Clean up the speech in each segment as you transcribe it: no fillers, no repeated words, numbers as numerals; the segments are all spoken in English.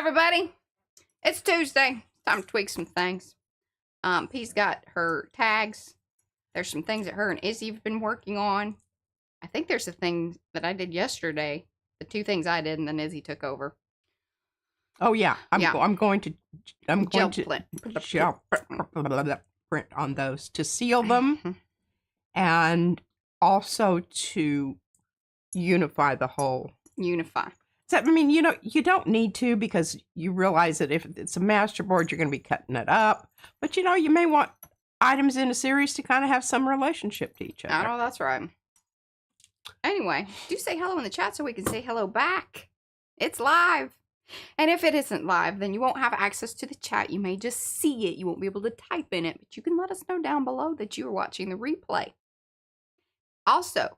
everybody. It's Tuesday. Time to tweak some things. P's got her tags. There's some things that her and Izzy have been working on. I think there's a thing that I did yesterday. The two things I did, and then Izzy took over. Oh yeah, I'm going to gel print on those to seal them, and also to unify the whole. So, I mean, you don't need to, because you realize that if it's a masterboard, you're going to be cutting it up. But, you may want items in a series to kind of have some relationship to each other. I know, that's right. Anyway, do say hello in the chat so we can say hello back. It's live. And if it isn't live, then you won't have access to the chat. You may just see it. You won't be able to type in it. But you can let us know down below that you are watching the replay. Also,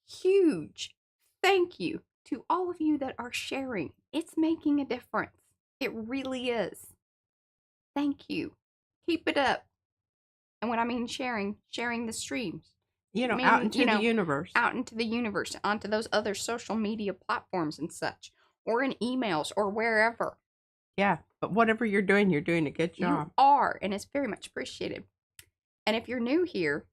huge thank you to all of you that are sharing. It's making a difference. It really is. Thank you. Keep it up. And when I mean sharing the streams. Out into the universe. Out into the universe, onto those other social media platforms and such. Or in emails or wherever. Yeah, but whatever you're doing a good job. You are, and it's very much appreciated. And if you're new here,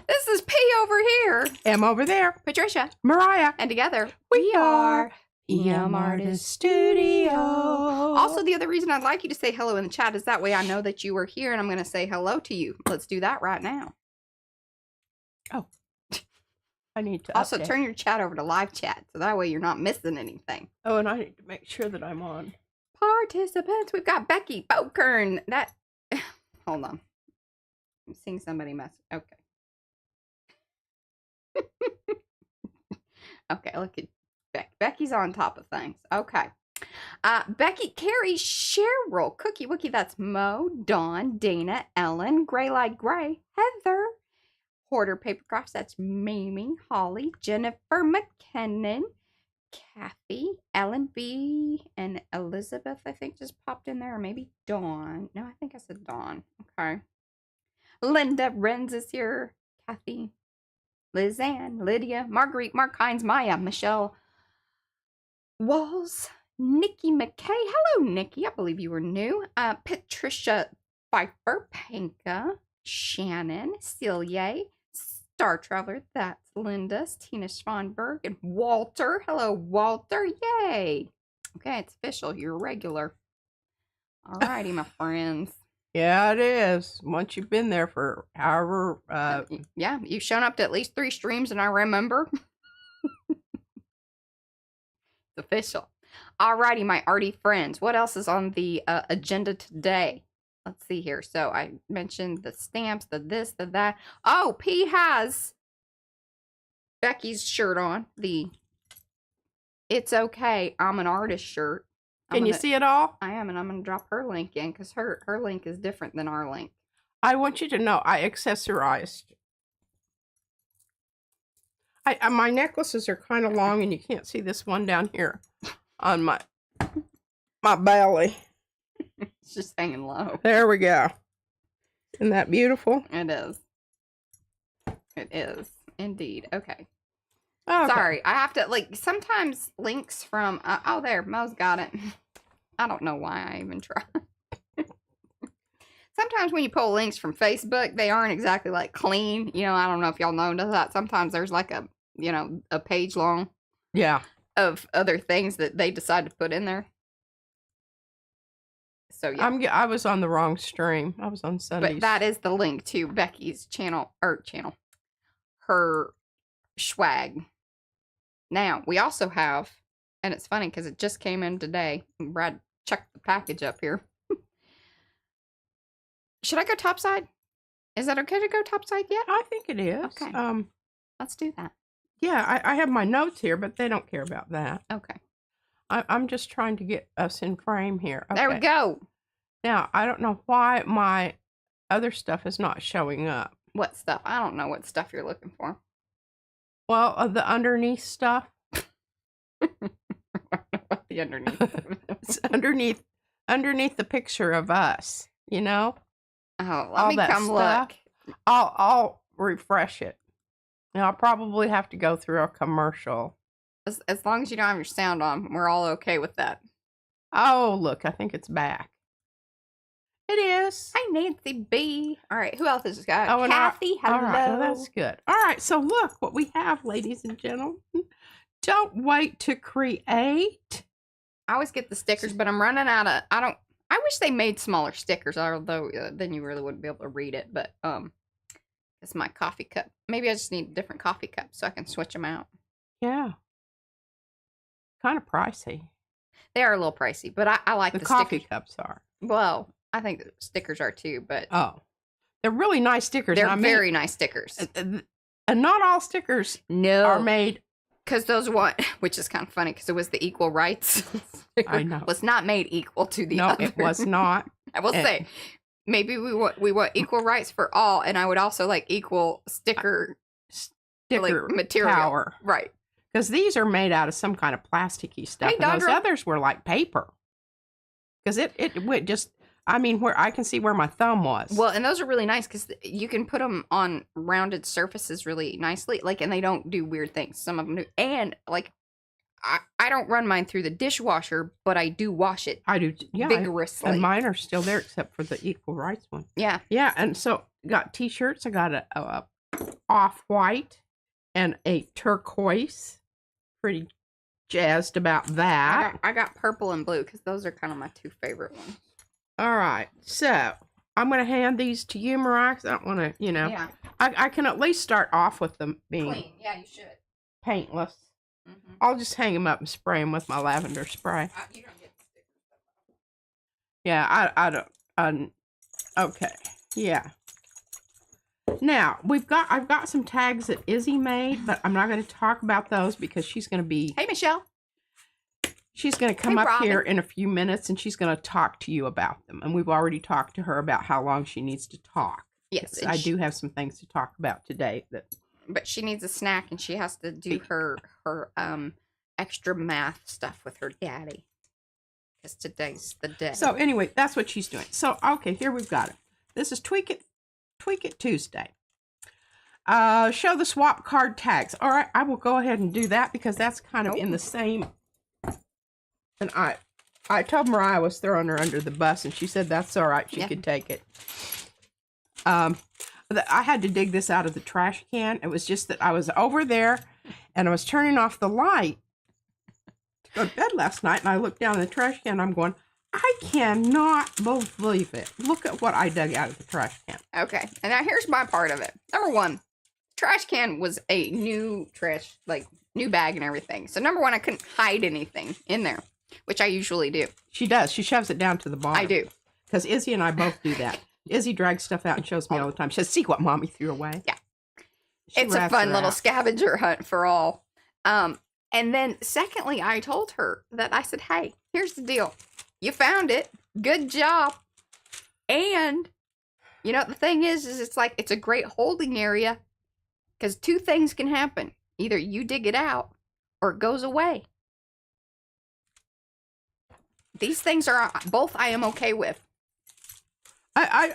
this is P over here. M over there. Patricia. Mariah. And together, we are PM Artist Studio. Also, the other reason I'd like you to say hello in the chat is that way I know that you are here and I'm going to say hello to you. Let's do that right now. Oh. I need to also turn your chat over to live chat, so that way you're not missing anything. Oh, and I need to make sure that I'm on. Participants, we've got Becky Bokern. That, hold on. I'm seeing somebody message. Okay. Okay, look at Becky. Becky's on top of things. Okay. Becky, Carrie, Cheryl, Cookie Wookie, that's Mo, Dawn, Dana, Ellen, Gray Like Gray, Heather, Hoarder Papercrafts, that's Mimi, Holly, Jennifer McKinnon, Kathy, Ellen B, and Elizabeth, I think, just popped in there. Or maybe Dawn. No, I think I said Dawn. Okay. Linda Renz is here. Kathy, Lizanne, Lydia, Marguerite, Mark Hines, Maya, Michelle Walls, Nikki McKay. Hello, Nikki. I believe you were new. Patricia Pfeiffer, Panka, Shannon, Celia, Star Traveler, that's Linda, Tina Schwanberg, and Walter. Hello, Walter. Yay. Okay, it's official. You're a regular. Alrighty, my friends. Yeah, it is. Once you've been there for however... yeah, you've shown up to at least 3 streams, and I remember. It's official. Alrighty, my arty friends. What else is on the agenda today? Let's see here. So I mentioned the stamps, the this, the that. Oh, P has Becky's shirt on. The It's Okay, I'm an Artist shirt. Can you see it all? I am, and I'm going to drop her link in because her link is different than our link. I want you to know I accessorized. My necklaces are kind of long, and you can't see this one down here on my belly. It's just hanging low. There we go. Isn't that beautiful? It is. It is indeed. Okay. Okay. Sorry, I have to, like, sometimes links from, oh, there, Mo's got it. I don't know why I even try. Sometimes when you pull links from Facebook, they aren't exactly, like, clean. I don't know if y'all notice that. Sometimes there's, like, a page long. Yeah. Of other things that they decide to put in there. So, yeah. I was on the wrong stream. I was on Sundays. But that is the link to Becky's her swag. Now, we also have, and it's funny because it just came in today. Brad checked the package up here. Should I go topside? Is that okay to go topside yet? I think it is. Okay. Let's do that. Yeah, I have my notes here, but they don't care about that. Okay. I'm just trying to get us in frame here. Okay. There we go. Now, I don't know why my other stuff is not showing up. What stuff? I don't know what stuff you're looking for. Well, the underneath stuff. The underneath. It's underneath the picture of us, Oh, let me come look. I'll refresh it. Now, I'll probably have to go through a commercial. As long as you don't have your sound on, we're all okay with that. Oh, look, I think it's back. It is. Hi, Nancy B. All right, who else has got? Oh, and Kathy, hello. All right, well, that's good. All right, so look what we have, ladies and gentlemen. Don't wait to create. I always get the stickers, but I'm running out of. I wish they made smaller stickers, although then you really wouldn't be able to read it. But it's my coffee cup. Maybe I just need a different coffee cup so I can switch them out. Yeah. Kind of pricey. They are a little pricey, but I like the coffee stickers. Cups are. Well, I think the stickers are too, but they're really nice stickers. They're very nice stickers, and not all stickers are made. Because those one, which is kind of funny, because it was the equal rights. I know, was not made equal to the other. No, it was not. I will say, maybe we want equal rights for all, and I would also like equal sticker like, material, power, right? Because these are made out of some kind of plasticky stuff. Hey, and those others were like paper. Because it went just, I mean, where I can see where my thumb was. Well, and those are really nice because you can put them on rounded surfaces really nicely. Like, and they don't do weird things. Some of them do. And like, I don't run mine through the dishwasher, but I do wash it. I do, yeah, vigorously. And mine are still there except for the equal rights one. Yeah. Yeah, and so got t-shirts. I got a off-white and a turquoise. Pretty jazzed about that. I got purple and blue because those are kind of my two favorite ones. All right, so I'm going to hand these to you, Mariah, because I don't want to, you know. Yeah. I can at least start off with them being clean. Yeah, you should. Paintless. Mm-hmm. I'll just hang them up and spray them with my lavender spray. You don't get the stickers. Yeah, I don't. Okay, yeah. Now I've got some tags that Izzy made, but I'm not going to talk about those because she's going to be. Hey, Michelle. She's going to come up here in a few minutes and she's going to talk to you about them. And we've already talked to her about how long she needs to talk. Yes, I do have some things to talk about today. But she needs a snack and she has to do her extra math stuff with her daddy. Because today's the day. So anyway, that's what she's doing. So okay, here we've got it. This is Tweak It Tuesday. Show the swap card tags. All right, I will go ahead and do that because that's kind of in the same. And I told Mariah I was throwing her under the bus, and she said that's all right. She could take it. I had to dig this out of the trash can. It was just that I was over there, and I was turning off the light to go to bed last night, and I looked down in the trash can, and I'm going, I cannot believe it. Look at what I dug out of the trash can. Okay, and now here's my part of it. Number one, trash can was a new new bag and everything. So number one, I couldn't hide anything in there, which I usually do. She does. She shoves it down to the bottom. I do. Because Izzy and I both do that. Izzy drags stuff out and shows me all the time. She says, see what Mommy threw away. Yeah. It's a fun little scavenger hunt for all. And then secondly, I told her that I said, hey, here's the deal. You found it. Good job. And, you know, the thing is it's like, it's a great holding area because two things can happen. Either you dig it out or it goes away. These things are both I am okay with. I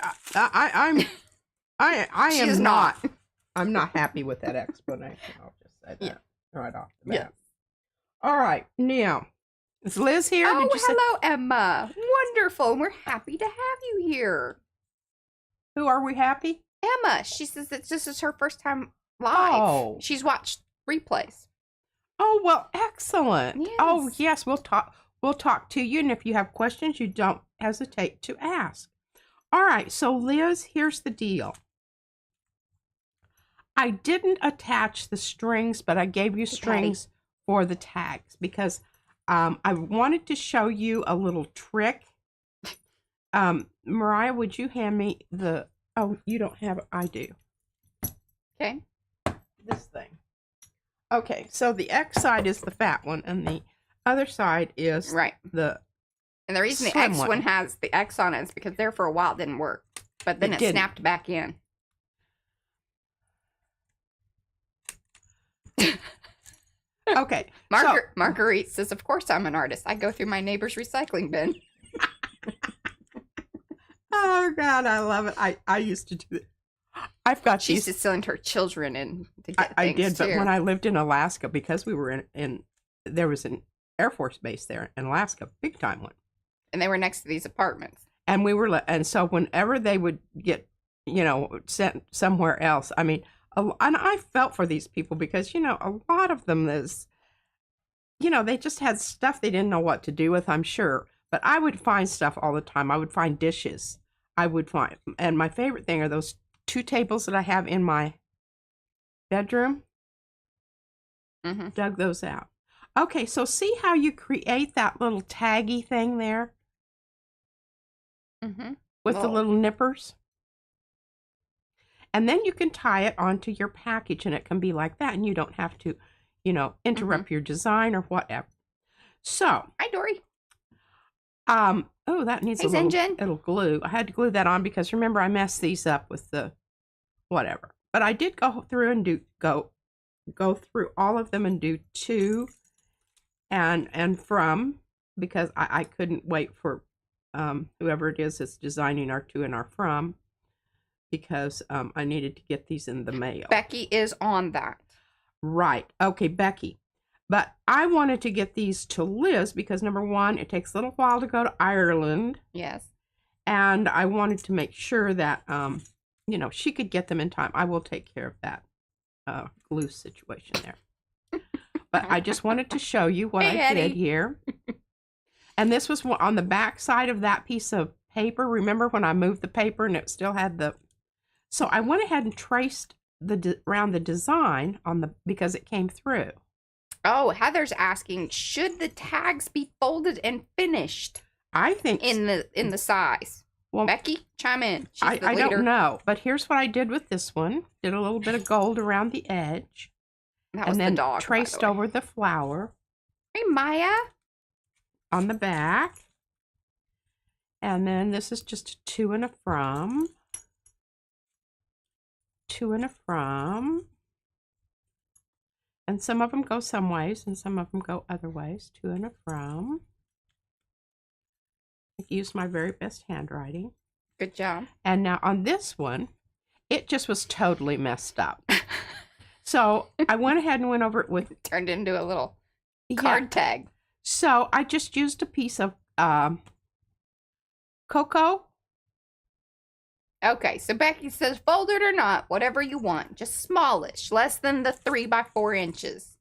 am not. I'm not happy with that explanation. I'll just say that right off the bat. Yeah. All right, now is Liz here? Oh, hello, Emma. Wonderful. And we're happy to have you here. Who are we happy? Emma. She says that this is her first time live. Oh. She's watched replays. Oh, well, excellent. Yes. Oh, yes, we'll talk. We'll talk to you, and if you have questions, you don't hesitate to ask. All right, so Liz, here's the deal. I didn't attach the strings, but I gave you strings for the tags because I wanted to show you a little trick. Mariah, would you hand me the... Oh, you don't have it. I do. Okay. This thing. Okay, so the X side is the fat one, and the other side is the... And the reason the X one has the X on it is because there for a while it didn't work. But then it snapped back in. Okay. Marguerite says, of course I'm an artist. I go through my neighbor's recycling bin. Oh, God, I love it. I used to do it. I've got She used to send her children in to get I things did, but when I lived in Alaska, because we were in there was an Air Force base there in Alaska, big time one. And they were next to these apartments. And and so whenever they would get, sent somewhere else, I mean, and I felt for these people because, a lot of them is, they just had stuff they didn't know what to do with, I'm sure. But I would find stuff all the time. I would find dishes. And my favorite thing are those 2 tables that I have in my bedroom. Mm-hmm. Dug those out. Okay, so see how you create that little taggy thing there? Mm-hmm. With the little nippers? And then you can tie it onto your package, and it can be like that, and you don't have to, interrupt your design or whatever. So. Hi, Dory. Oh, that needs a little glue. I had to glue that on because remember I messed these up with the whatever. But I did go through and go through all of them and do 2 and from, because I couldn't wait for whoever it is that's designing our 2 and our from, because I needed to get these in the mail. Becky is on that. Right. Okay, Becky. But I wanted to get these to Liz because, number 1, it takes a little while to go to Ireland. Yes. And I wanted to make sure that, she could get them in time. I will take care of that glue situation there. But I just wanted to show you what I did here. And this was on the back side of that piece of paper. Remember when I moved the paper and it still had the... So I went ahead and traced around the design because it came through. Oh, Heather's asking, should the tags be folded and finished? I think in the size. Well, Becky, chime in. I don't know, but here's what I did with this one. Did a little bit of gold around the edge. That was and then the dog, traced over the flower. Hey, Maya. On the back. And then this is just a 2 and a from. 2 and a from. And some of them go some ways, and some of them go other ways. 2 and a from. I used my very best handwriting. Good job. And now on this one, it just was totally messed up. So I went ahead and went over it with... Turned into a little card tag. So I just used a piece of cocoa. Okay, so Becky says fold it or not, whatever you want. Just smallish, less than the 3 by 4 inches.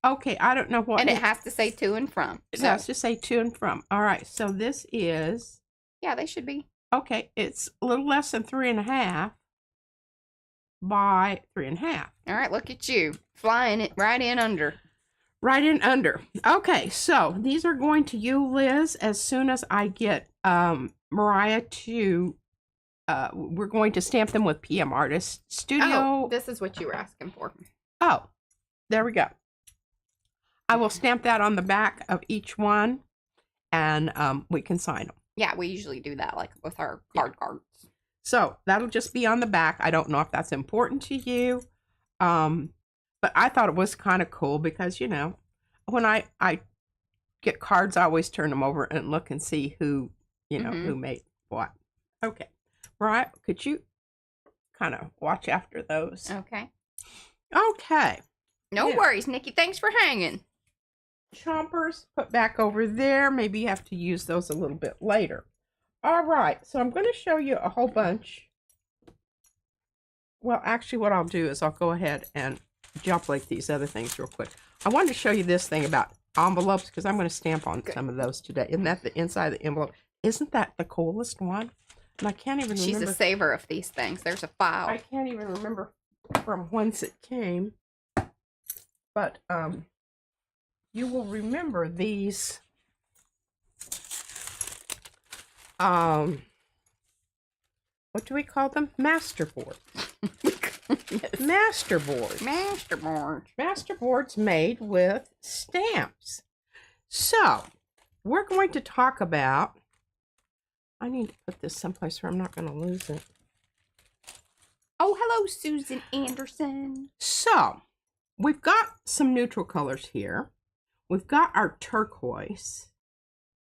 Okay, I don't know what... And it has to say to and from. It has to say to and from. All right, so this is... Yeah, they should be. Okay, it's a little less than 3.5 by 3.5. All right, look at you. Flying it right in under. Right in under. Okay, so these are going to you, Liz, as soon as I get Mariah to... we're going to stamp them with PM Artist Studio. Oh, this is what you were asking for. Oh, there we go. I will stamp that on the back of each one, and we can sign them. Yeah, we usually do that, like with our cards. So that'll just be on the back. I don't know if that's important to you, but I thought it was kind of cool because, when I get cards, I always turn them over and look and see who, who made what. Okay. Right, could you kind of watch after those? Okay. Okay. No worries, Nikki. Thanks for hanging. Chompers, put back over there. Maybe you have to use those a little bit later. All right, so I'm going to show you a whole bunch. Well, actually, what I'll do is I'll go ahead and jump like these other things real quick. I wanted to show you this thing about envelopes because I'm going to stamp on some of those today. Isn't that the inside of the envelope? Isn't that the coolest one? And I can't even remember. She's a saver of these things. There's a file. I can't even remember from whence it came. But you will remember these. What do we call them? Masterboard. Masterboard. Masterboard. Masterboard's made with stamps. So, we're going to talk about... I need to put this someplace where I'm not going to lose it. Oh, hello, Susan Anderson. So, we've got some neutral colors here. We've got our turquoise.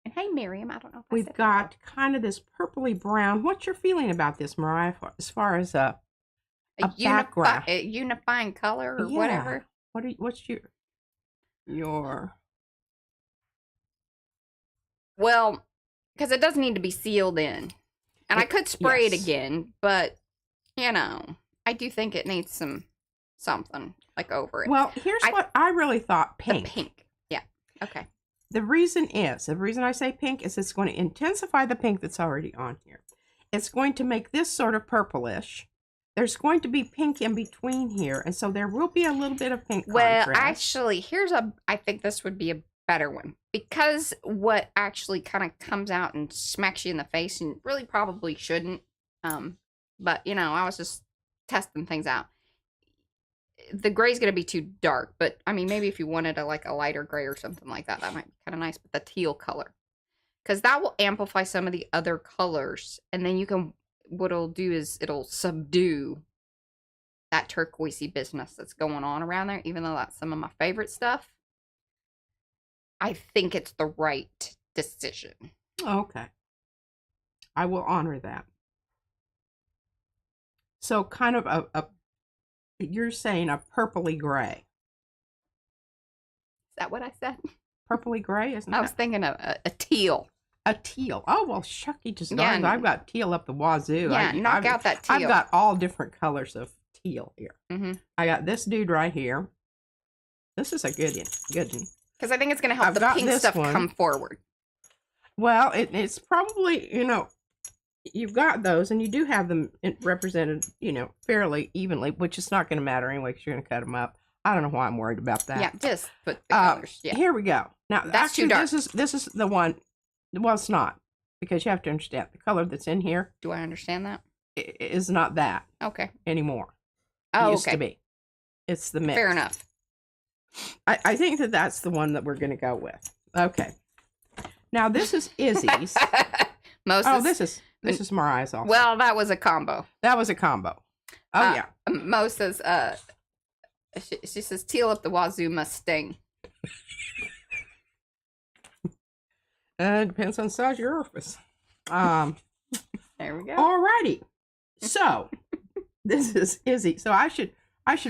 And hey, Miriam, I don't know if we've got kind of this purpley brown. What's your feeling about this, Mariah, as far as a background? A unifying color or whatever? What's your... Well... Because it does need to be sealed in. And I could spray it again, but, you know, I do think it needs something, like, over it. Well, here's what I really thought, pink. The pink. Yeah. Okay. The reason I say pink is it's going to intensify the pink that's already on here. It's going to make this sort of purplish. There's going to be pink in between here, and so there will be a little bit of pink contrast. Well, actually, I think this would be a better one. Because what actually kind of comes out and smacks you in the face, and really probably shouldn't. But, you know, I was just testing things out. The gray's going to be too dark, but, I mean, maybe if you wanted a lighter gray or something like that, that might be kind of nice. But the teal color. Because that will amplify some of the other colors, and then you can... What it'll do is it'll subdue that turquoisey business that's going on around there, even though that's some of my favorite stuff. I think it's the right decision. Okay. I will honor that. So kind of you're saying a purpley gray. Is that what I said? Purpley gray, isn't it? I was thinking of a teal. A teal. Oh, well, shucky just darn. I've got teal up the wazoo. Yeah, knock out that teal. I've got all different colors of teal here. Mm-hmm. I got this dude right here. This is a good one. Good one. Because I think it's going to help the pink stuff come forward. Well, it's probably, you know, you've got those, and you do have them represented, you know, fairly evenly, which is not going to matter anyway because you're going to cut them up. I don't know why I'm worried about that. Yeah, just put the colors. Yeah. Here we go. Now, that's too dark. This is the one. Well, it's not, because you have to understand the color that's in here. Do I understand that? Is not that. Okay. Anymore. Oh, it used to be. It's the mix. Fair enough. I think that's the one that we're going to go with. Okay. Now, this is Izzy's. This is Mariah's also. Well, that was a combo. That was a combo. Oh, yeah. Mosa's, she says, teal up the wazoo must sting. It depends on the size of your orifice. There we go. Alrighty. So, this is Izzy. So I should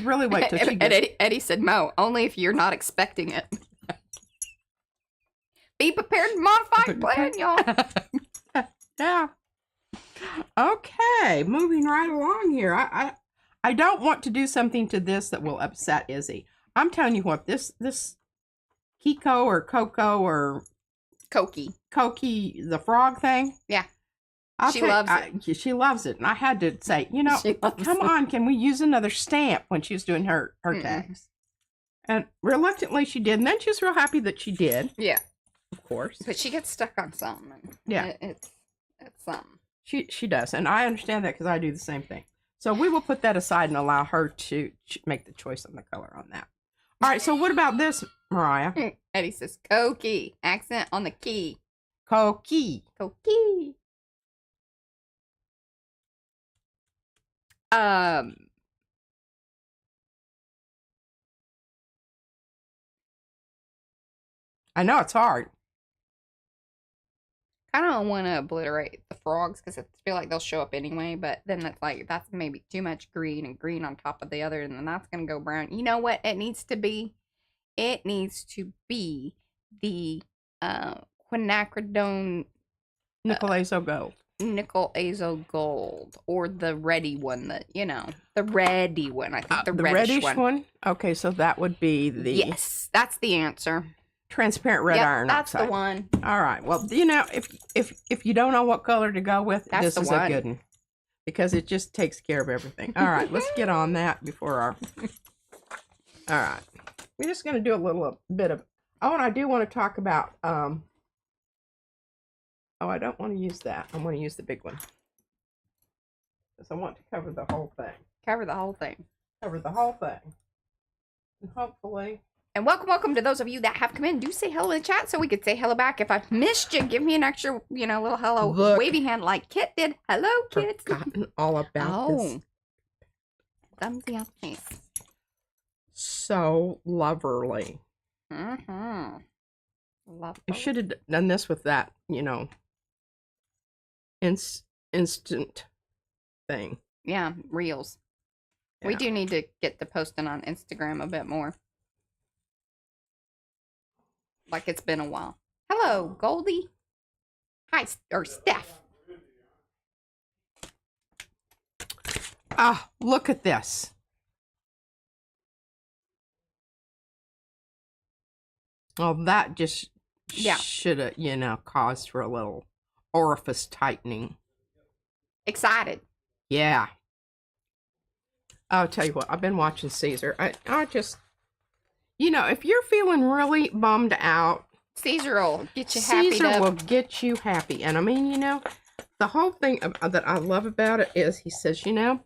really wait till she gets... Eddie said, Mo, only if you're not expecting it. Be prepared to modify your plan, y'all. Yeah. Okay, moving right along here. I don't want to do something to this that will upset Izzy. I'm telling you what, this Kiko or Coco or... Koki, the frog thing. Yeah. She loves it. She loves it. And I had to say, you know, come on, can we use another stamp when she was doing her tags? And reluctantly she did. And then she was real happy that she did. Yeah. Of course. But she gets stuck on something. Yeah. It's something. She does. And I understand that because I do the same thing. So we will put that aside and allow her to make the choice on the color on that. All right. So what about this, Mariah? Eddie says, Koki. Accent on the key. Koki. Koki. I know it's hard. I don't want to obliterate the frogs because I feel like they'll show up anyway, but then that's maybe too much green and green on top of the other, and then that's going to go brown. You know what it needs to be? It needs to be the quinacridone Nickel Azo Gold. Nickel Azo Gold, or the ready one that, you know, the ready one. I think the reddish one. Okay, so that would be the... Yes, that's the answer. Transparent red iron that's oxide. The one. All right. Well, you know, if you don't know what color to go with, this is a good one. Because it just takes care of everything. All right, let's get on that before our... All right. We're just going to do a little bit of... Oh, and I do want to talk about... Oh, I don't want to use that. I want to use the big one. Because I want to cover the whole thing. Cover the whole thing. Cover the whole thing. And hopefully... And welcome to those of you that have come in. Do say hello in the chat so we could say hello back. If I've missed you, give me an extra, you know, little hello wavy hand like Kit did. Hello, Kit. Forgotten all about this. Thumbsy on the face. So loverly. Mm-hmm. Lovely. You should have done this with that, you know, instant thing. Yeah, reels. Yeah. We do need to get the posting on Instagram a bit more. Like it's been a while. Hello, Goldie. Hi, or Steph. Ah, look at this. Well, that just should have, you know, caused for a little orifice tightening. Excited. Yeah. I'll tell you what, I've been watching Caesar. I just, you know, if you're feeling really bummed out, Caesar will get you happy. Caesar will get you happy. And I mean, you know, the whole thing that I love about it is he says, you know,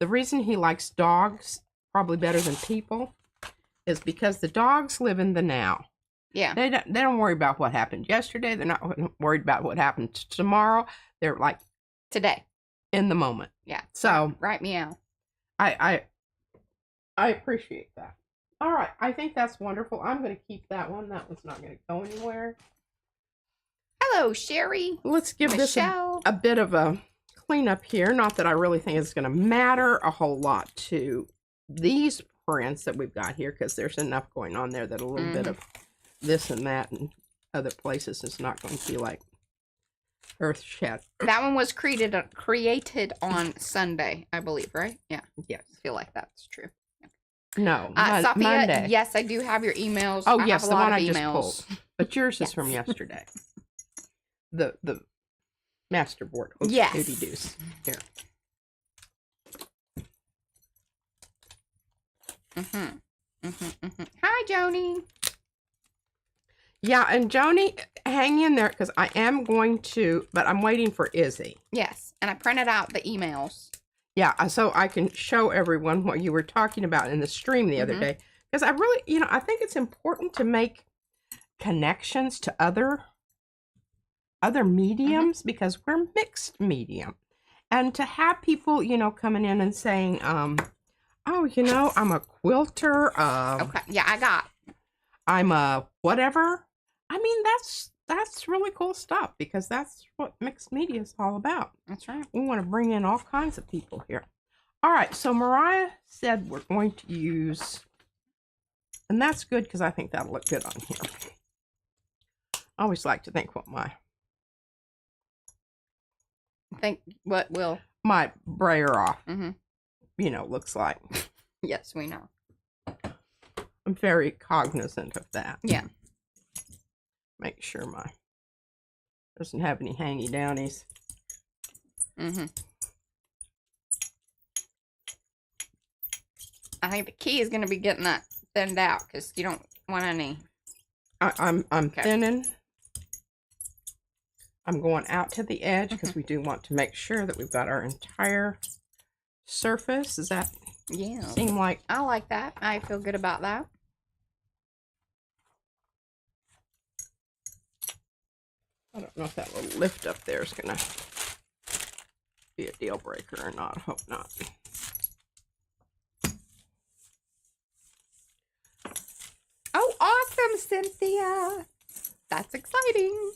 the reason he likes dogs probably better than people is because the dogs live in the now. Yeah. They don't worry about what happened yesterday. They're not worried about what happened tomorrow. They're like today, in the moment. Yeah. So right meow. I appreciate that. All right, I think that's wonderful. I'm going to keep that one. That one's not going to go anywhere. Hello, Sherry. Let's give Michelle. this a bit of a cleanup here. Not that I really think it's going to matter a whole lot to these prints that we've got here, because there's enough going on there that a little bit of this and that and other places is not going to be like earth shattering. That one was created on Sunday, I believe, right? Yeah. Yes. I feel like that's true. No, Sophia, Monday. yes, I do have your emails. Oh, I yes, have the a lot one of I just emails. pulled. But yours is from yesterday. The masterboard. Oops, yes. Doody doos. Here. Hi, Joni. Yeah, and Joni, hang in there because I am going to, but I'm waiting for Izzy. Yes, and I printed out the emails. Yeah, so I can show everyone what you were talking about in the stream the other day. Because I really, you know, I think it's important to make connections to other mediums because we're mixed medium. And to have people, you know, coming in and saying, oh, you know, I'm a quilter. Okay, yeah, I got. I'm a whatever. I mean, that's really cool stuff because that's what mixed media is all about. That's right. We want to bring in all kinds of people here. All right, so Mariah said we're going to use, and that's good because I think that'll look good on here. I always like to think what my my brayer off, you know, looks like. Yes, we know. I'm very cognizant of that. Yeah. Make sure my doesn't have any hangy downies. I think the key is going to be getting that thinned out because you don't want any. I'm thinning. I'm going out to the edge because we do want to make sure that we've got our entire surface. Does that seem like? I like that. I feel good about that. I don't know if that little lift up there is going to be a deal breaker or not. Hope not. Oh, awesome, Cynthia. That's exciting.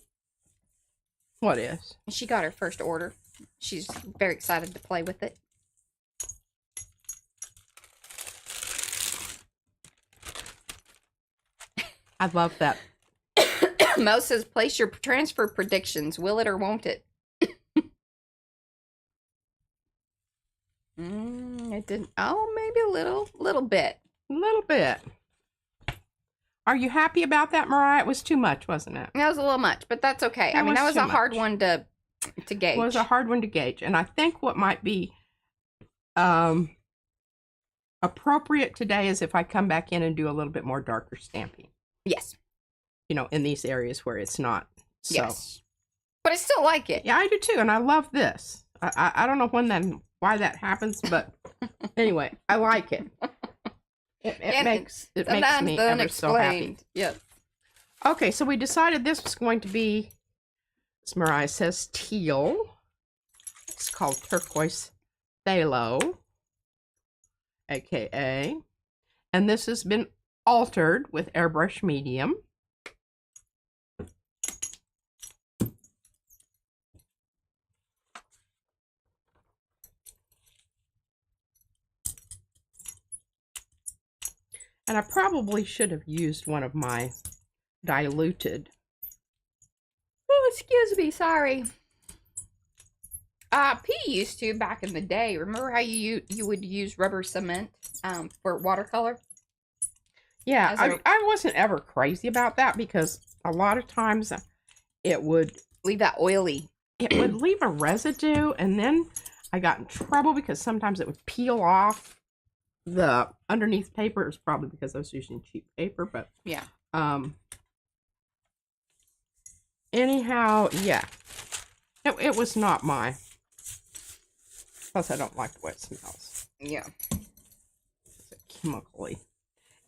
What is? She got her first order. She's very excited to play with it. I love that. Mo says, place your transfer predictions. Will it or won't it? It didn't. Oh, maybe a little bit. A little bit. Are you happy about that, Mariah? It was too much, wasn't it? That was a little much, but that's okay. I mean, that was a hard one to gauge. It was a hard one to gauge. And I think what might be appropriate today is if I come back in and do a little bit more darker stamping. Yes. You know, in these areas where it's not. So. Yes. But I still like it. Yeah, I do too. And I love this. I don't know why that happens, but anyway, I like it. It makes me ever so happy. Yes. Okay, so we decided this was going to be, as Mariah says, teal. It's called turquoise phthalo, aka. And this has been altered with airbrush medium. And I probably should have used one of my diluted. Oh, excuse me, sorry. P used to back in the day. Remember how you would use rubber cement for watercolor? Yeah, I wasn't ever crazy about that because a lot of times it would leave that oily. It would leave a residue, and then I got in trouble because sometimes it would peel off the underneath paper. It was probably because I was using cheap paper, but yeah. Anyhow, yeah, it was not my. Plus, I don't like the way it smells. Yeah, it's chemically.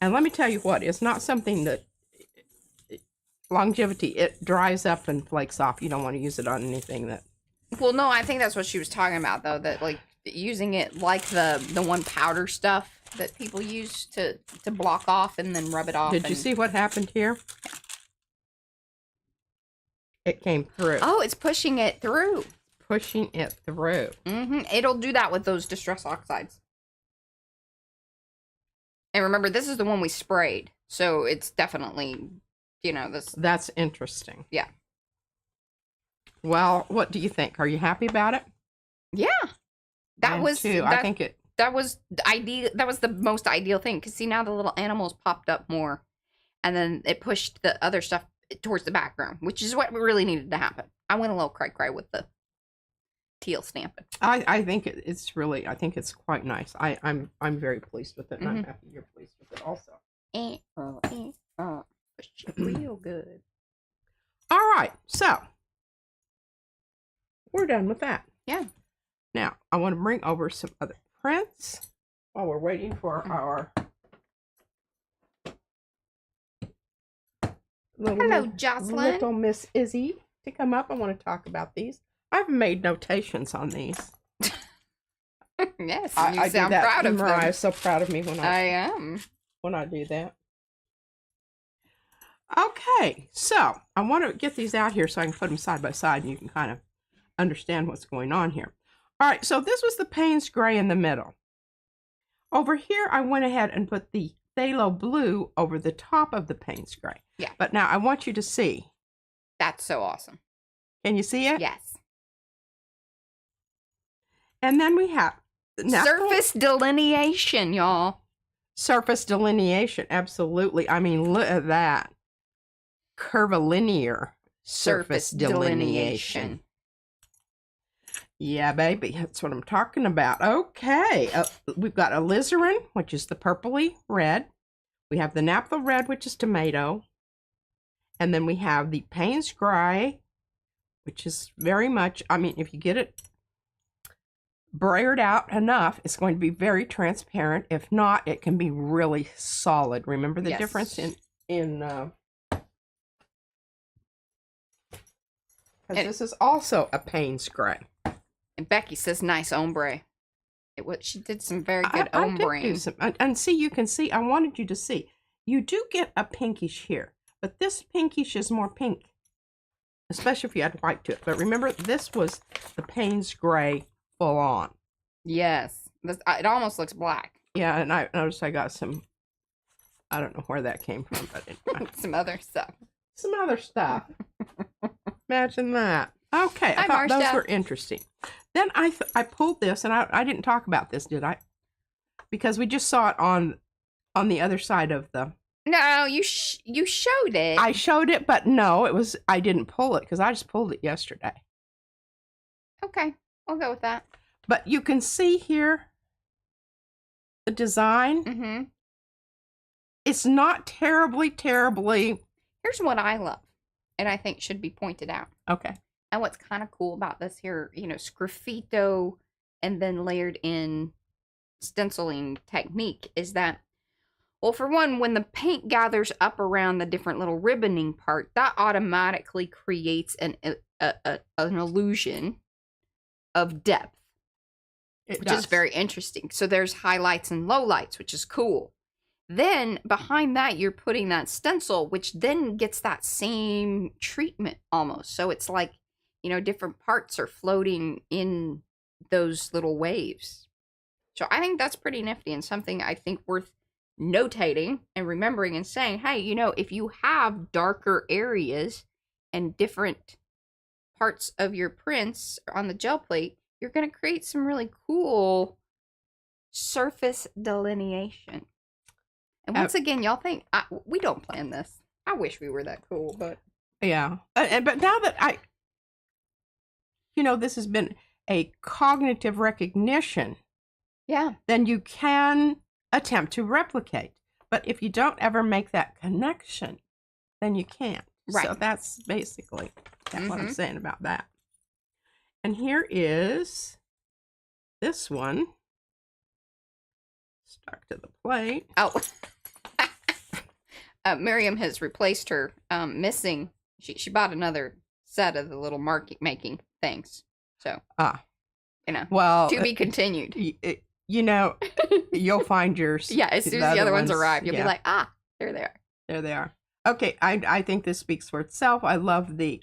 And let me tell you what, it's not something that longevity, it dries up and flakes off. You don't want to use it on anything that. Well, no, I think that's what she was talking about, though, that like using it like the one powder stuff that people use to block off and then rub it off. Did you see what happened here? Yeah. It came through. Oh, it's pushing it through. Pushing it through. Mm-hmm. It'll do that with those distress oxides. And remember, this is the one we sprayed, so it's definitely, you know, this. That's interesting. Yeah. Well, what do you think? Are you happy about it? Yeah. That was too. I think it. That was ideal. That was the most ideal thing. Because see, now the little animals popped up more, and then it pushed the other stuff towards the background, which is what really needed to happen. I went a little cry with the teal stamping. I think it's really. I think it's quite nice. I'm very pleased with it, and I'm happy you're pleased with it also. Real good. All right, so we're done with that. Yeah. Now I want to bring over some other prints while we're waiting for our. Hello, Jocelyn. Little Miss Izzy to come up. I want to talk about these. I've made notations on these. Yes, I sound proud of them. Mariah is so proud of me when I am. When I do that. Okay, so I want to get these out here so I can put them side by side and you can kind of understand what's going on here. All right, so this was the Payne's Gray in the middle. Over here, I went ahead and put the phthalo blue over the top of the Payne's Gray. Yeah. But now I want you to see. That's so awesome. Can you see it? Yes. And then we have surface delineation, y'all. Surface delineation, absolutely. I mean, look at that. Curvilinear surface delineation. Yeah, baby, that's what I'm talking about. Okay, we've got alizarin, which is the purpley red. We have the naphtha red, which is tomato. And then we have the Payne's Gray, which is very much, I mean, if you get it brayered out enough, it's going to be very transparent. If not, it can be really solid. Remember the difference in this is also a Payne's Gray. And Becky says nice ombre. She did some very good ombre. And see, you can see, I wanted you to see. You do get a pinkish here, but this pinkish is more pink, especially if you add white to it. But remember, this was the Payne's Gray full on. Yes. It almost looks black. Yeah, and I noticed I got some, I don't know where that came from, but some other stuff. Some other stuff. Imagine that. Okay, I thought those were interesting. Then I pulled this, and I didn't talk about this, did I? Because we just saw it on the other side of the. No, you showed it. I showed it, but no, I didn't pull it because I just pulled it yesterday. Okay, I'll go with that. But you can see here the design. Mm-hmm. It's not terribly. Here's what I love, and I think should be pointed out. Okay. And what's kind of cool about this here, sgraffito and then layered in stenciling technique is that, well, for one, when the paint gathers up around the different little ribboning part, that automatically creates an illusion of depth, which is very interesting. So there's highlights and lowlights, which is cool. Then behind that, you're putting that stencil, which then gets that same treatment almost. So it's like, different parts are floating in those little waves. So I think that's pretty nifty and something I think worth notating and remembering and saying, hey, if you have darker areas and different parts of your prints on the gel plate, you're going to create some really cool surface delineation. And once again, y'all think we don't plan this. I wish we were that cool, but yeah. But now that this has been a cognitive recognition, yeah, then you can attempt to replicate. But if you don't ever make that connection, then you can't. Right. So that's basically what I'm saying about that. And here is this one stuck to the plate. Oh. Miriam has replaced her missing. She bought another set of the little making things. So, well, to be continued. You'll find yours. Yeah, as soon as the other ones arrive, you'll be like, there they are. There they are. Okay, I think this speaks for itself. I love the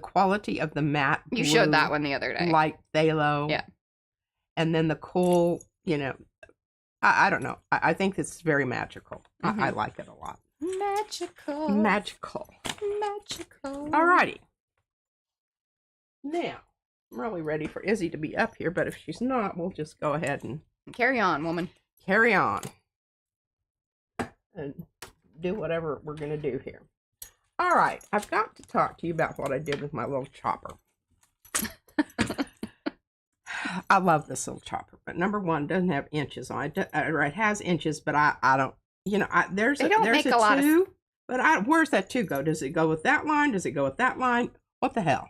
quality of the matte. You showed that one the other day. Light phthalo. Yeah. And then the cool, I don't know. I think this is very magical. I like it a lot. Magical. Alrighty. Now, I'm really ready for Izzy to be up here, but if she's not, we'll just go ahead and carry on, woman. Carry on. And do whatever we're going to do here. All right. I've got to talk to you about what I did with my little chopper. I love this little chopper, but number one, it doesn't have inches on it. It has inches, but I don't, there's a two, but where's that two go? Does it go with that line? Does it go with that line? What the hell?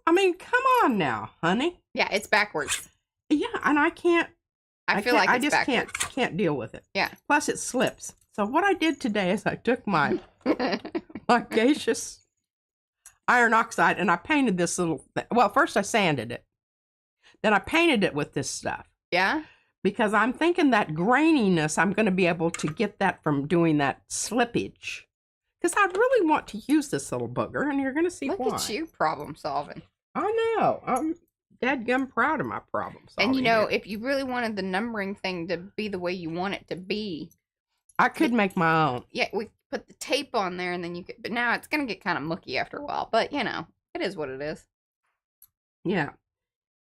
I mean, come on now, honey. Yeah, it's backwards. Yeah, and I can't. I feel like it's I just backwards. can't deal with it. Yeah. Plus, it slips. So what I did today is I took my gaseous iron oxide and I painted this little. Well, first I sanded it, then I painted it with this stuff. Yeah. Because I'm thinking that graininess, I'm going to be able to get that from doing that slippage. Because I really want to use this little booger, and you're going to see why. Look at you problem solving. I know. I'm dadgum proud of my problem solving. And if you really wanted the numbering thing to be the way you want it to be, I could make my own. Yeah, we put the tape on there, and then you could. But now it's going to get kind of mucky after a while. But it is what it is. Yeah.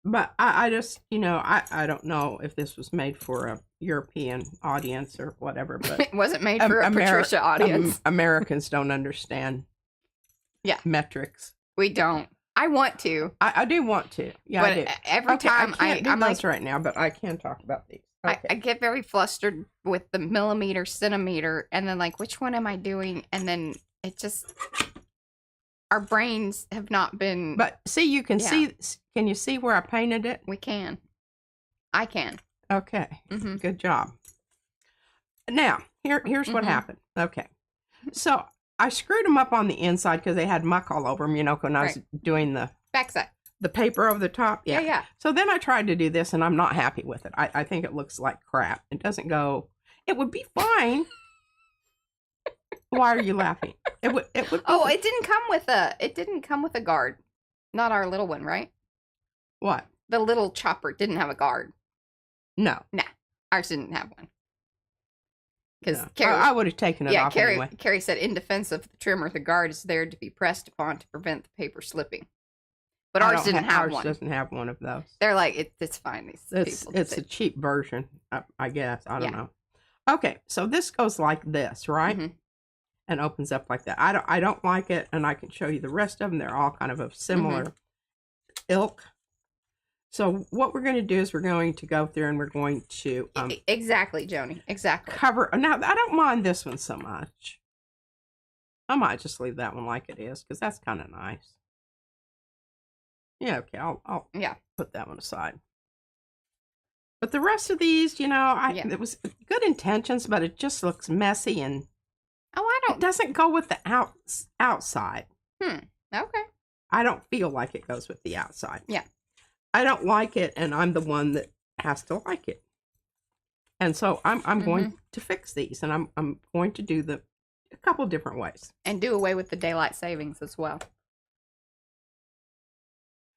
But I just, I don't know if this was made for a European audience or whatever, but it wasn't made for a Patricia audience. Americans don't understand metrics. We don't. I want to. I do want to. Yeah, but I do. Every time I'm like right now, but I can talk about these. Okay. I get very flustered with the millimeter, centimeter, and then which one am I doing? And then it just... Our brains have not been... But see, you can see... Can you see where I painted it? We can. I can. Okay. Good job. Now, here's what happened. Okay. So, I screwed them up on the inside because they had muck all over them, when I was doing the... Backside. The paper over the top. Yeah. So, then I tried to do this, and I'm not happy with it. I think it looks like crap. It doesn't go... It would be fine... Why are you laughing? It would. Oh, it didn't come with a guard. Not our little one, right? What? The little chopper didn't have a guard. No. Nah, ours didn't have one. Because I would have taken it off anyway. Carrie said, in defense of the trimmer, the guard is there to be pressed upon to prevent the paper slipping. But ours didn't have one. Ours doesn't have one of those. They're like, it's fine. It's a cheap version, I guess. I don't know. Okay, so this goes like this, right? And opens up like that. I don't like it, and I can show you the rest of them. They're all kind of similar ilk. So what we're going to do is we're going to go through and we're going to exactly, Joni, exactly cover. Now I don't mind this one so much. I might just leave that one like it is because that's kind of nice. Yeah, okay, I'll put that one aside. But the rest of these, it was good intentions, but it just looks messy and. Oh, I don't. It doesn't go with the outside. Okay. I don't feel like it goes with the outside. Yeah. I don't like it, and I'm the one that has to like it. And so I'm going to fix these, and I'm going to do a couple different ways. And do away with the daylight savings as well.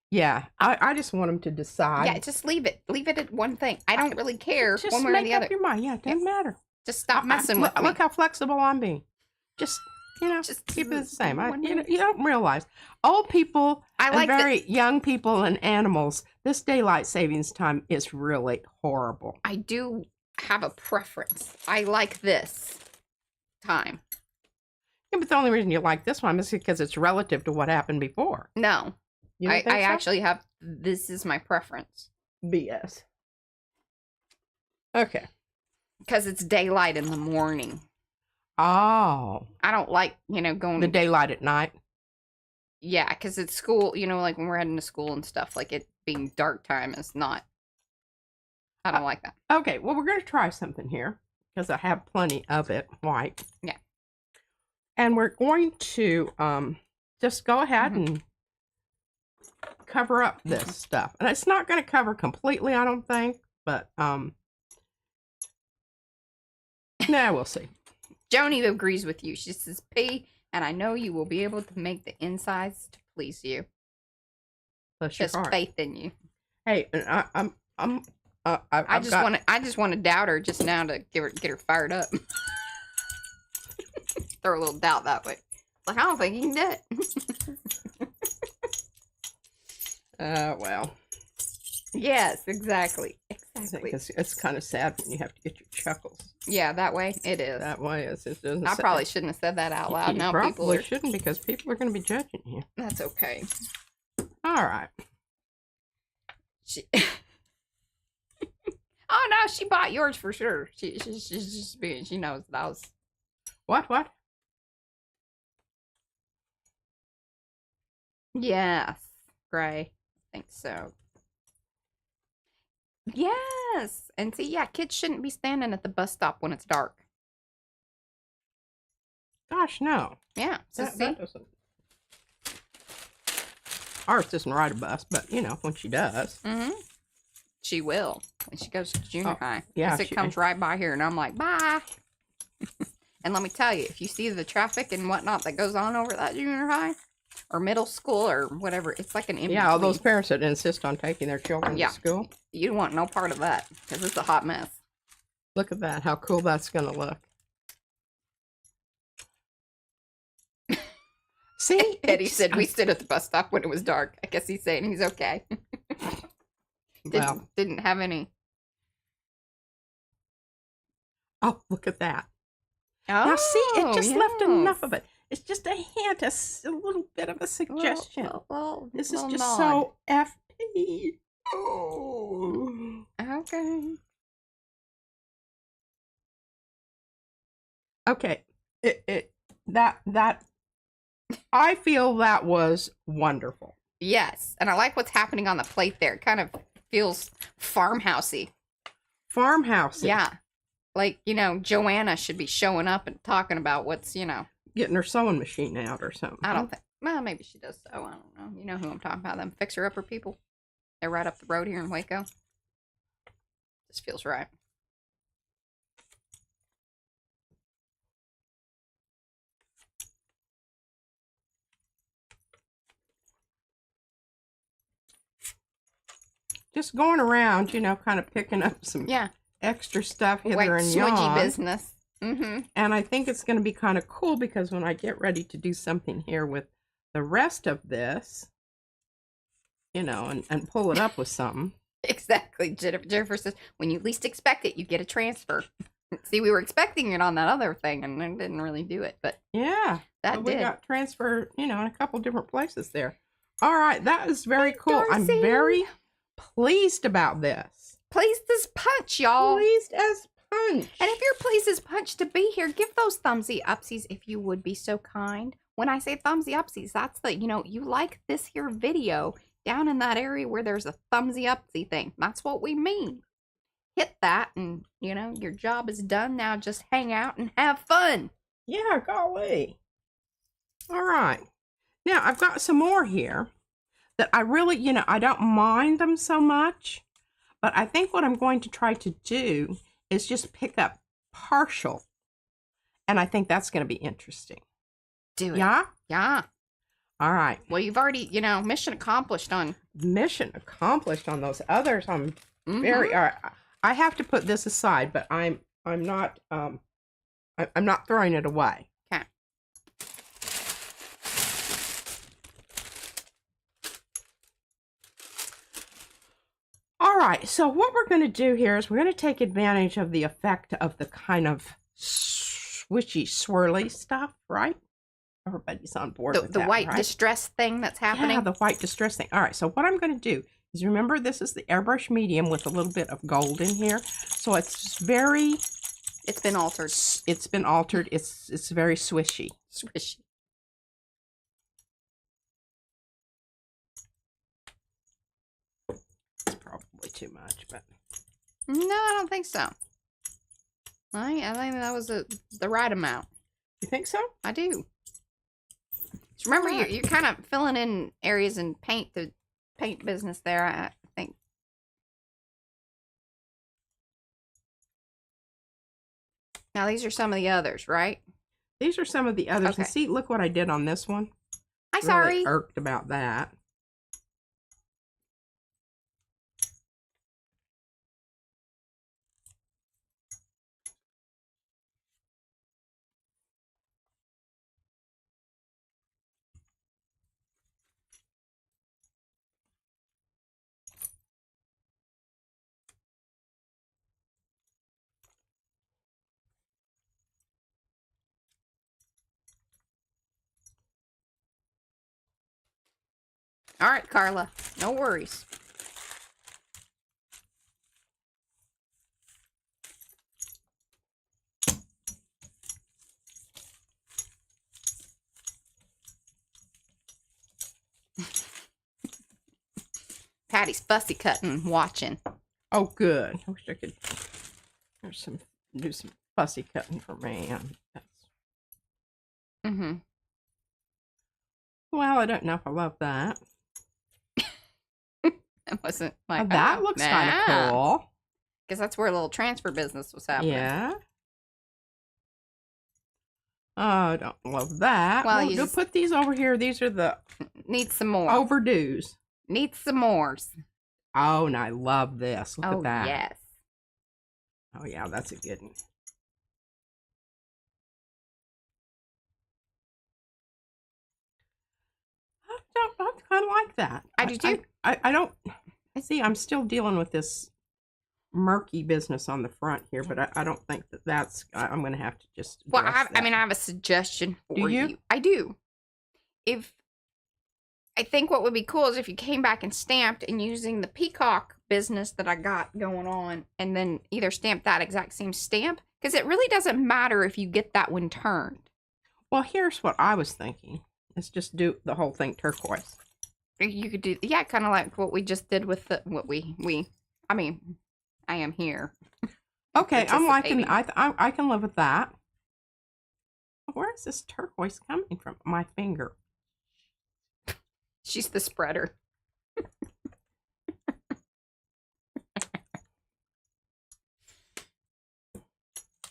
Yeah, I just want them to decide. Yeah, just leave it. Leave it at one thing. I don't really care one way or the other. Just make up your mind. Yeah, it doesn't matter. Just stop messing with me. Look how flexible I'm being. Just You know, Just keep it the same. wondering. You don't realize old people like and very young people and animals, this daylight savings time is really horrible. I do have a preference. I like this time. Yeah, but the only reason you like this one is because it's relative to what happened before. No. You don't think I so? actually have, this is my preference. BS. Okay. Because it's daylight in the morning. Oh. I don't like, going... The daylight at night? Yeah, because it's school, like when we're heading to school and stuff, like it being dark time is not... I don't like that. Okay, well, we're going to try something here because I have plenty of it white. Yeah. And we're going to just go ahead and cover up this stuff. And it's not going to cover completely, I don't think, but no, we'll see. Joni agrees with you. She says, P, and I know you will be able to make the insides to please you. Bless your heart. Faith in you. Hey, I just want to doubt her just now to get her fired up. Throw a little doubt that way. Like, I don't think you can do it. Well. Yes, exactly. Exactly. It's kind of sad when you have to get your chuckles. Yeah, that way it is. That way it doesn't. I probably shouldn't have said that out loud. Now people shouldn't, because people are going to be judging you. That's okay. All right. Oh no, she bought yours for sure. She's just being. She knows that I was. What? Yes, Gray. I think so. Yes, and see, yeah, kids shouldn't be standing at the bus stop when it's dark. Gosh, no. Yeah, so that doesn't. Ours doesn't ride a bus, but when she does, she will when she goes to junior high. Yeah, it comes right by here, and I'm like, bye. And let me tell you, if you see the traffic and whatnot that goes on over that junior high or middle school or whatever, it's like an in-between. Yeah, all those parents that insist on taking their children to school. You don't want no part of that because it's a hot mess. Look at that, how cool that's going to look. See? Eddie said we stood at the bus stop when it was dark. I guess he's saying he's okay. Didn't have any. Oh, look at that. Oh, now, see, it just left enough of it. It's just a hint, a little bit of a suggestion. Well, this is just so FP. Oh. Okay. Okay. That I feel that was wonderful. Yes, and I like what's happening on the plate there. It kind of feels farmhousey. Farmhousey. Yeah. Like, Joanna should be showing up and talking about what's, getting her sewing machine out or something. I don't think. Well, maybe she does sew. I don't know. You know who I'm talking about. Them fixer-upper people. They're right up the road here in Waco. This feels right. Just going around, kind of picking up some extra stuff hither and yon. Swidgy business. And I think it's going to be kind of cool because when I get ready to do something here with the rest of this, and pull it up with something. Exactly. Jennifer says, when you least expect it, you get a transfer. See, we were expecting it on that other thing and it didn't really do it, but yeah, we got transfer, in a couple different places there. All right. That is very cool. Darcy. I'm very pleased about this. Pleased as punch, y'all. Pleased as punch. And if you're pleased as punch to be here, give those thumbsy upsies if you would be so kind. When I say thumbsy upsies, that's the, you like this here video down in that area where there's a thumbsy upsy thing. That's what we mean. Hit that and, your job is done. Now just hang out and have fun. Yeah, golly. All right. Now, I've got some more here that I really, I don't mind them so much. But I think what I'm going to try to do is just pick up partial. And I think that's going to be interesting. Do it. Yeah? Yeah. All right. Well, you've already, mission accomplished on. Mission accomplished on those others. I'm very, all right. I have to put this aside, but I'm not throwing it away. Okay. right, so what we're going to do here is we're going to take advantage of the effect of the kind of swishy, swirly stuff, right? Everybody's on board with the that, white right? distress thing that's happening. Yeah, the white distress thing. All right, so what I'm going to do is, remember, this is the airbrush medium with a little bit of gold in here. So it's very... It's been altered. It's been altered. It's very swishy. Swishy. It's probably too much, but... No, I don't think so. I think that was the right amount. You think so? I do. Just remember, you're kind of filling in areas in the paint business there, I think. Now, these are some of the others, right? These are some of the others. Okay. And see, look what I did on this one. I'm sorry. Really irked about that. All right, Carla. No worries. Patty's fussy cutting, watching. Oh, good. I wish I could do some fussy cutting for me. Mm-hmm. Well, I don't know if I love that. That wasn't like... That looks kind of cool. Because that's where a little transfer business was happening. Yeah. Oh, I don't love that. Well, you just put these over here. These are the... Need some more. Overdues. Need some more. Oh, and I love this. Look at that. Yes. Oh, yeah, that's a good one. I kind of like that. I do too. I don't... I see, I'm still dealing with this murky business on the front here, but I don't think that's... I'm going to have to just... Well, I mean, I have a suggestion for you. You. I do. I think what would be cool is if you came back and stamped and using the peacock business that I got going on, and then either stamp that exact same stamp, because it really doesn't matter if you get that one turned. Well, here's what I was thinking. Let's just do the whole thing turquoise. You could do, yeah, kind of like what we just did with I mean, I am here. Okay, I'm liking, I can live with that. Where is this turquoise coming from? My finger. She's the spreader.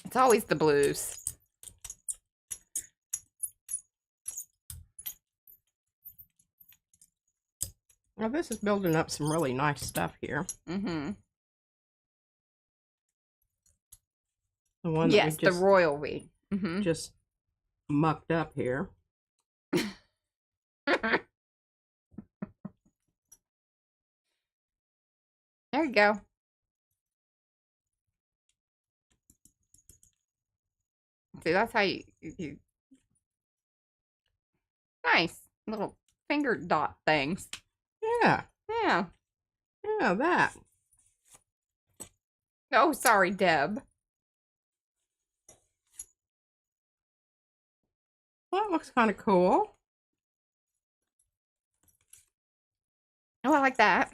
It's always the blues. Well, this is building up some really nice stuff here. Mm-hmm. The one that yes, the royal we. Mm-hmm. Just mucked up here. There you go. See, that's how you nice little finger dot things. Yeah. Yeah. Yeah, that. Oh, sorry, Deb. Well, that looks kind of cool. Oh, I like that.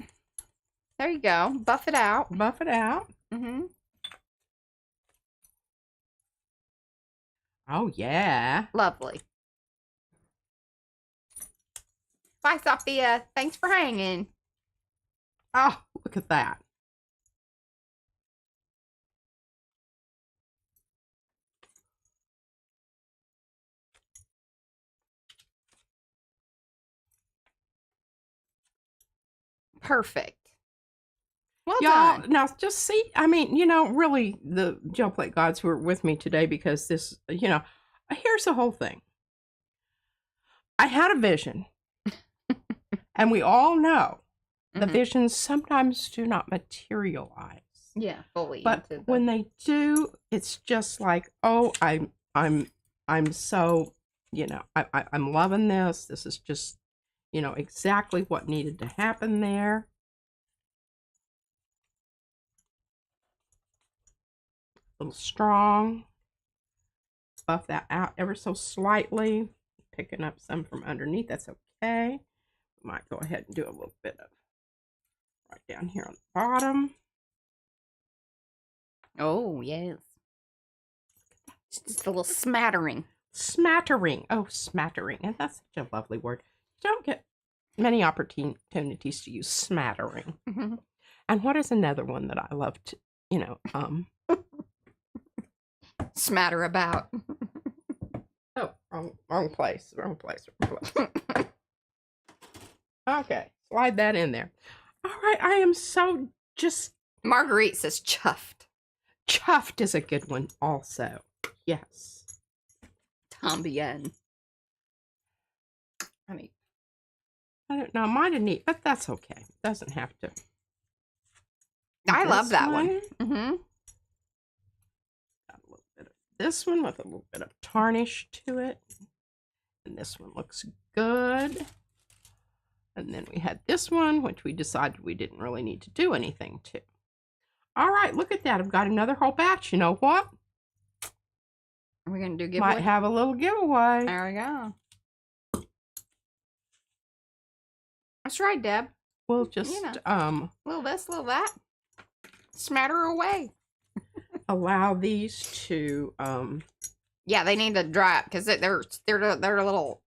There you go. Buff it out. Buff it out. Mm-hmm. Oh, yeah. Lovely. Bye, Sophia. Thanks for hanging. Oh, look at that. Perfect. Well Y'all, done. now just see, I mean, you know, really the gel plate gods who are with me today, because this, you know, here's the whole thing. I had a vision, and we all know the visions sometimes do not materialize. Yeah, fully. But when they do, it's just like, oh, I'm so, you know, I'm loving this. This is just, you know, exactly what needed to happen there. A little strong. Buff that out ever so slightly. Picking up some from underneath. That's okay. Might go ahead and do a little bit of right down here on the bottom. Oh, yes. Just a little smattering. Smattering. Oh, smattering. And that's such a lovely word. You don't get many opportunities to use smattering. Mm-hmm. And what is another one that I love to, you know, smatter about. Oh, wrong place. Okay, slide that in there. All right, I am so just... Marguerite says chuffed. Chuffed is a good one also. Yes. Tambien. I don't know, mine are neat, but that's okay. It doesn't have to. I love that one. Mm-hmm. Got a little bit of this one with a little bit of tarnish to it. And this one looks good. And then we had this one, which we decided we didn't really need to do anything to. All right, look at that. I've got another whole batch. You know what? Are we going to do giveaway? Might have a little giveaway. There we go. That's right, Deb. We'll just, you know, little this, little that. Smatter away. Allow these to, yeah, they need to dry up because they're a little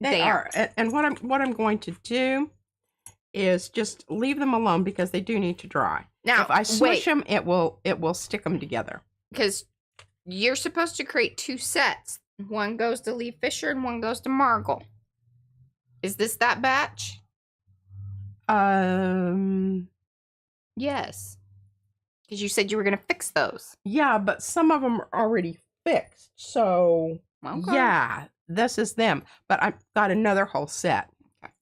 They are. And what I'm going to do is just leave them alone because they do need to dry. Now, if I swish them, it will stick them together. Because you're supposed to create 2 sets. One goes to Lee Fisher and one goes to Margle. Is this that batch? Yes. Because you said you were going to fix those. Yeah, but some of them are already fixed. So, okay. Yeah, this is them. But I've got another whole set. Okay.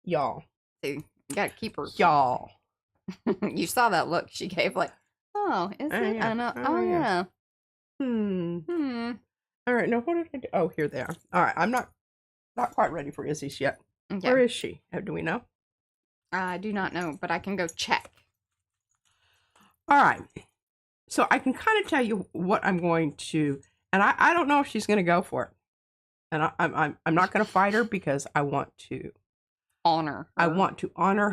Y'all. See, you got to keep her. Y'all. You saw that look she gave, like, oh, is it? Yeah. I know. Oh, yeah. All right, now what did I do? Oh, here they are. All right, I'm not quite ready for Izzy's yet. Okay. Where is she? Do we know? I do not know, but I can go check. All right. So I can kind of tell you what I'm going to, and I don't know if she's going to go for it. And I'm not going to fight her because I want to honor her. I want to honor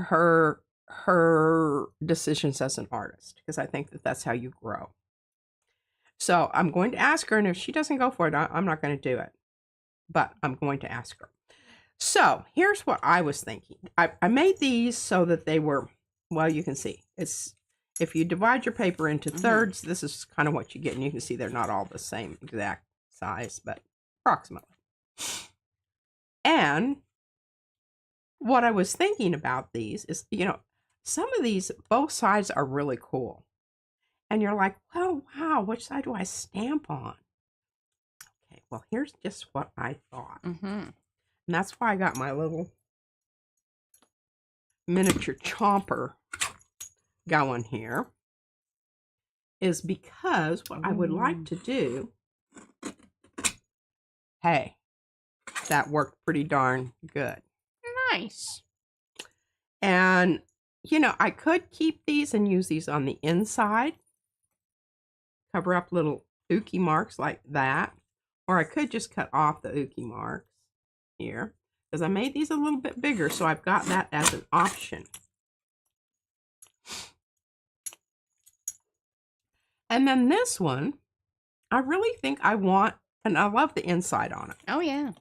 her decisions as an artist because I think that that's how you grow. So I'm going to ask her, and if she doesn't go for it, I'm not going to do it. But I'm going to ask her. So here's what I was thinking. I made these so that they were, well, you can see. It's if you divide your paper into thirds, this is kind of what you get. And you can see they're not all the same exact size, but approximately. And what I was thinking about these is, you know, some of these, both sides are really cool. And you're like, well, wow, which side do I stamp on? Okay, well, here's just what I thought. And that's why I got my little miniature chomper going here. Is because what I would like to do, hey, that worked pretty darn good. Nice. And, you know, I could keep these and use these on the inside. Cover up little ookie marks like that. Or I could just cut off the ookie marks here. Because I made these a little bit bigger, so I've got that as an option. And then this one, I really think I want, and I love the inside on it. Oh, yeah.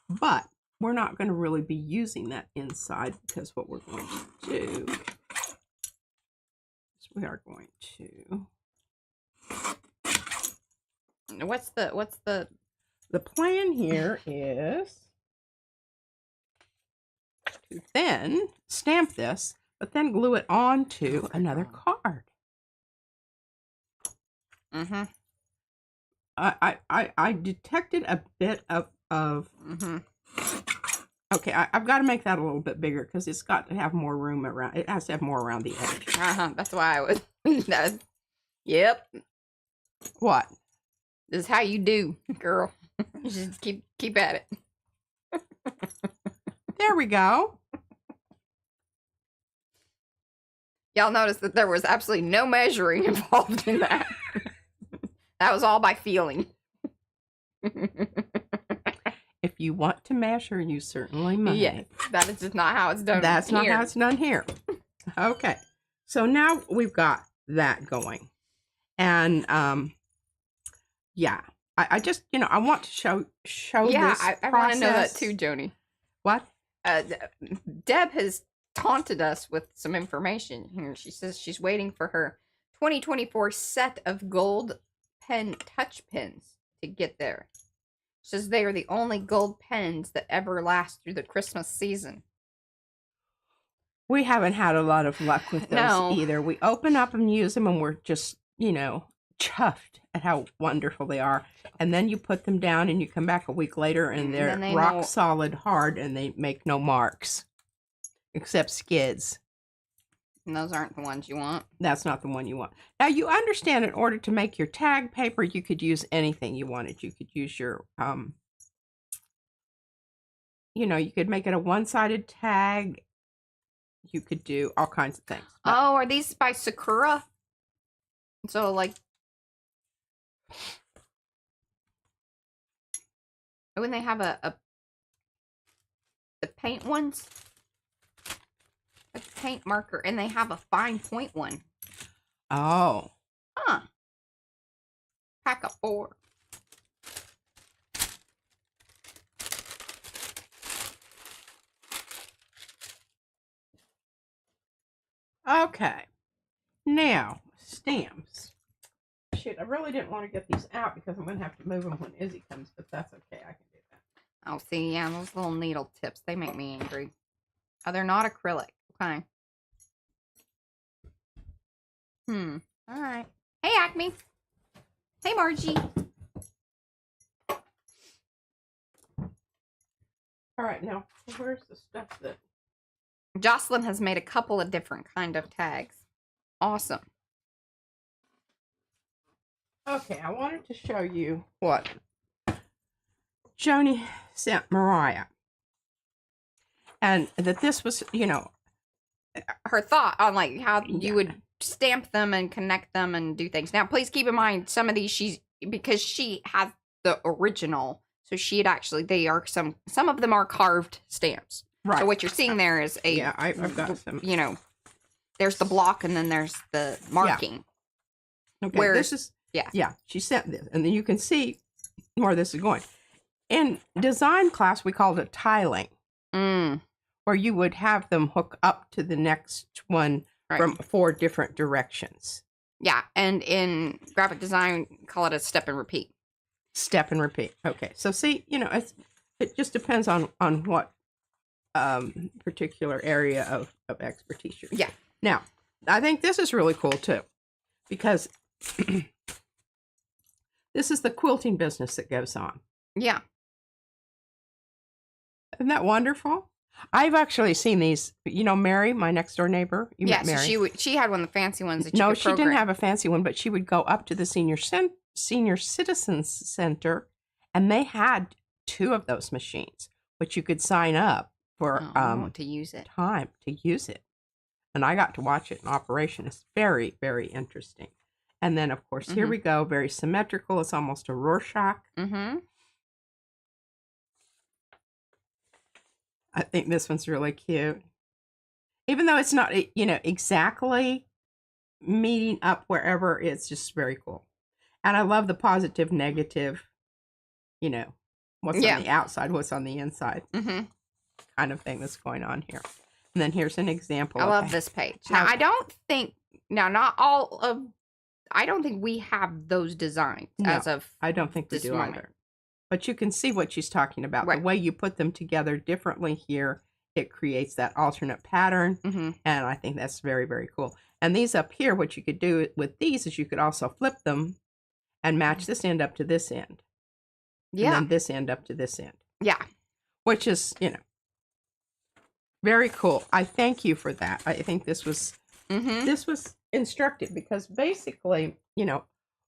But we're not going to really be using that inside because what we're going to do is we are going to... What's the plan here is to then stamp this, but then glue it onto another card. I detected a bit of Okay, I've got to make that a little bit bigger because it's got to have more room around. It has to have more around the edge. That's why I was. Yep. What? This is how you do, girl. Just keep at it. There we go. Y'all notice that there was absolutely no measuring involved in that. That was all by feeling. If you want to measure, you certainly may. Yes, that is just not how it's done. That's not how it's done here. Okay, so now we've got that going, and yeah, I just I want to show yeah, this I want to know that too, Joni. What? Deb has taunted us with some information here. She says she's waiting for her 2024 set of gold pen touch pens to get there. She says they are the only gold pens that ever last through the Christmas season. We haven't had a lot of luck with those either. We open up and use them and we're just, chuffed at how wonderful they are. And then you put them down and you come back a week later and they're rock solid hard and they make no marks. Except skids. And those aren't the ones you want. That's not the one you want. Now, you understand in order to make your tag paper, you could use anything you wanted. You could use your, you could make it a one-sided tag. You could do all kinds of things. But... Oh, are these by Sakura? So, like... When they have the paint ones... A paint marker, and they have a fine point one. Oh. Huh. Pack of 4. Okay. Now, stamps. Shit, I really didn't want to get these out because I'm going to have to move them when Izzy comes, but that's okay. I can do that. Oh, see, yeah, those little needle tips, they make me angry. Oh, they're not acrylic. Okay. All right. Hey, Acme. Hey, Margie. All right, now, where's the stuff that... Jocelyn has made a couple of different kind of tags. Awesome. Okay, I wanted to show you what Joni sent Mariah. And that this was, her thought on like how you would stamp them and connect them and do things. Now, please keep in mind some of these because she has the original, so she'd actually some of them are carved stamps. Right. So what you're seeing there is I've got some. There's the block and then there's the marking. Yeah. Okay. This is she sent this, and then you can see where this is going. In design class, we called it tiling. Where you would have them hook up to the next one from 4 different directions. Yeah, and in graphic design, call it a step and repeat. Step and repeat. Okay, so see, it just depends on what particular area of expertise you're in. Yeah. Now, I think this is really cool too, because this is the quilting business that goes on. Yeah. Isn't that wonderful? I've actually seen these. Mary, my next door neighbor. Met Mary. So she had one of the fancy ones that you No, could program. She didn't have a fancy one, but she would go up to the senior citizens center, and they had 2 of those machines, which you could sign up for to use it. Time to use it, and I got to watch it in operation. It's very, very interesting. And then, of course, here we go. Very symmetrical. It's almost a Rorschach. I think this one's really cute. Even though it's not, exactly meeting up wherever, it's just very cool. And I love the positive, negative, what's on the outside, what's on the inside kind of thing that's going on here. And then here's an example. I love this page. Now, I don't think we have those designs as of I don't think we do either. But you can see what she's talking about. Right. The way you put them together differently here, it creates that alternate pattern. And I think that's very, very cool. And these up here, what you could do with these is you could also flip them and match this end up to this end. Yeah. And then this end up to this end. Yeah. Which is, Very cool. I thank you for that. I think this was instructive because basically, you know,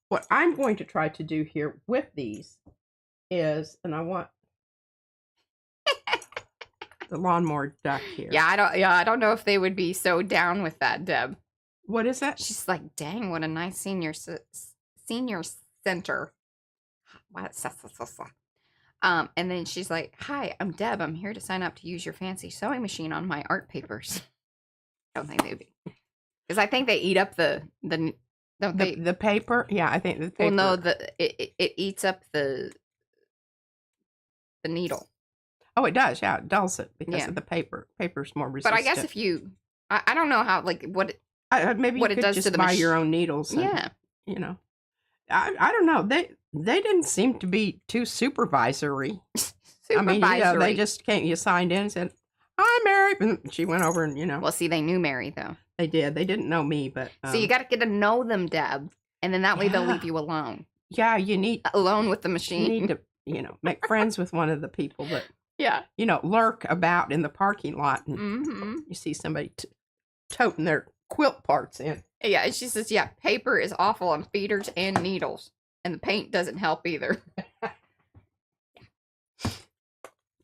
what I'm going to try to do here with these is, and I want the lawnmower duck here. Yeah, I don't know if they would be so down with that, Deb. What is that? She's like, dang, what a nice senior center. And then she's like, hi, I'm Deb. I'm here to sign up to use your fancy sewing machine on my art papers. I don't think they'd be. Because I think they eat up the paper. Yeah, I think the paper. Well, no, it eats up the needle. Oh, it does. Yeah, it dulls it because of the paper. Paper's more resistant. But I guess if you, I don't know how, like, maybe what you could it does just to the buy your own needles. And, yeah. You know, I don't know. They didn't seem to be too supervisory. I mean, they just came. You signed in and said, "Hi, Mary," and she went over and Well, see, they knew Mary though. They did. They didn't know me, but so you got to get to know them, Deb, and then that way they'll leave you alone. Yeah, you need alone with the machine. You need to, make friends with one of the people that, lurk about in the parking lot, and you see somebody toting their quilt parts in. Yeah, and she says, "Yeah, paper is awful on feeders and needles, and the paint doesn't help either."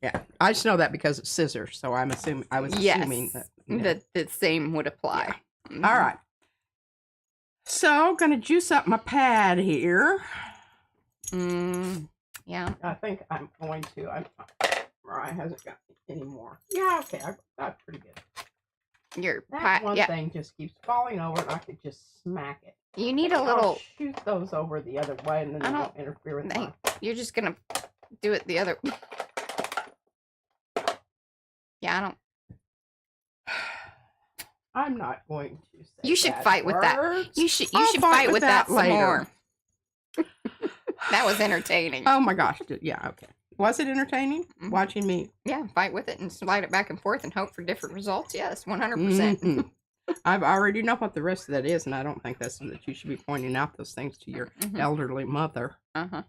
Yeah, I just know that because it's scissors, so I was assuming that the same would apply. Yeah. All right. So, gonna juice up my pad here. Yeah. I think I'm going to. Mariah hasn't got any more. Yeah, okay, I got pretty good. That thing just keeps falling over, and I could just smack it. You need a little. I'll shoot those over the other way, and then they don't interfere with mine. You're just gonna do it the other. Yeah, I don't. I'm not going to say you should fight with that. You should fight with that some more. That was entertaining. Oh my gosh. Yeah, okay. Was it entertaining? Watching me? Yeah, fight with it and slide it back and forth and hope for different results. Yes, 100%. I already know what the rest of that is, and I don't think that you should be pointing out those things to your elderly mother. Uh-huh.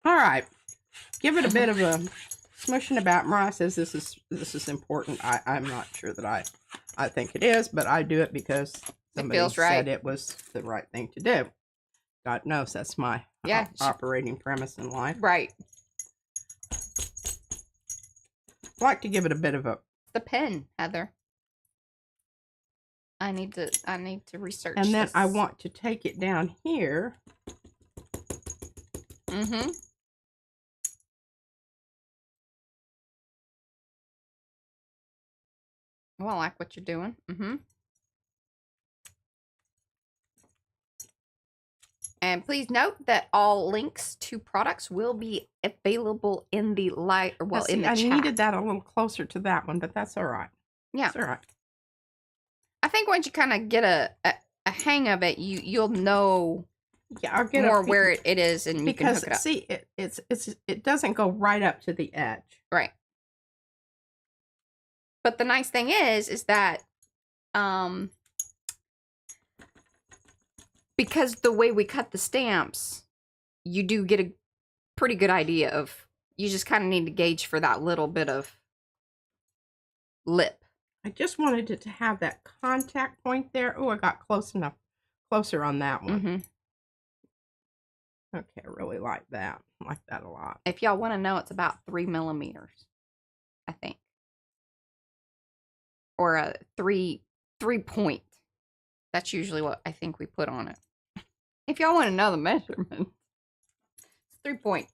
All right. Give it a bit of a smushing about. Mariah says this is important. I'm not sure that I think it is, but I do it because somebody said it was the right thing to do. God knows that's my operating premise in life. Right. I like to give it a bit of a. The pen, Heather. I need to research. And then I want to take it down here. Well, I like what you're doing. And please note that all links to products will be available in the in the chat. I needed that a little closer to that one, but that's all right. Yeah, that's all right. I think once you kind of get a hang of it, you'll know. Yeah, I'll get more where it is, and you can hook it up. See, it doesn't go right up to the edge, right? But the nice thing is that, because the way we cut the stamps, you do get a pretty good idea of. You just kind of need to gauge for that little bit of lip. I just wanted it to have that contact point there. Oh, I got closer on that one. Okay, I really like that. I like that a lot. If y'all want to know, it's about 3 millimeters, I think. Or a 3 point. That's usually what I think we put on it. If y'all want to know the measurement, it's 3 point.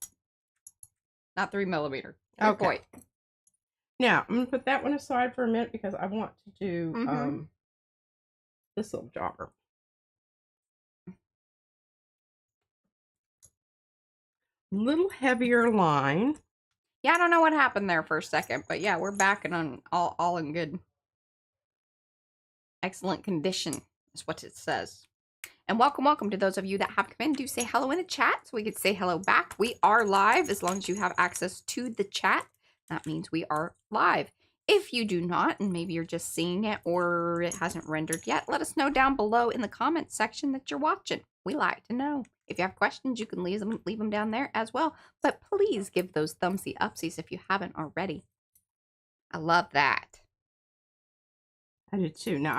Not 3 millimeter. 3 point. Now, I'm going to put that one aside for a minute because I want to do this little jobber. Little heavier line. Yeah, I don't know what happened there for a second, but yeah, we're back and on all in good, excellent condition is what it says. And welcome to those of you that have come in. Do say hello in the chat so we could say hello back. We are live as long as you have access to the chat. That means we are live. If you do not, and maybe you're just seeing it or it hasn't rendered yet, let us know down below in the comments section that you're watching. We like to know. If you have questions, you can leave them down there as well. But please give those thumbsy upsies if you haven't already. I love that. I did too. Now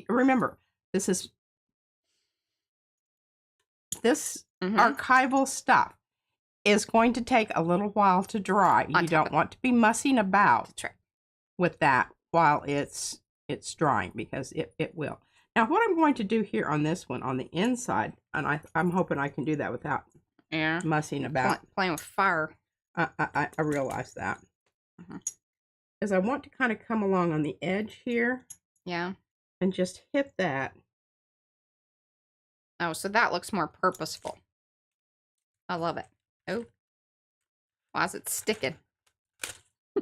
remember, this archival stuff is going to take a little while to dry. You don't want to be mussing about with that while it's drying, because it will. Now, what I'm going to do here on this one, on the inside, and I'm hoping I can do that without mussing about. Playing with fire. I realize that. Is I want to kind of come along on the edge here. Yeah. And just hit that. Oh, so that looks more purposeful. I love it. Oh. Why is it sticking? I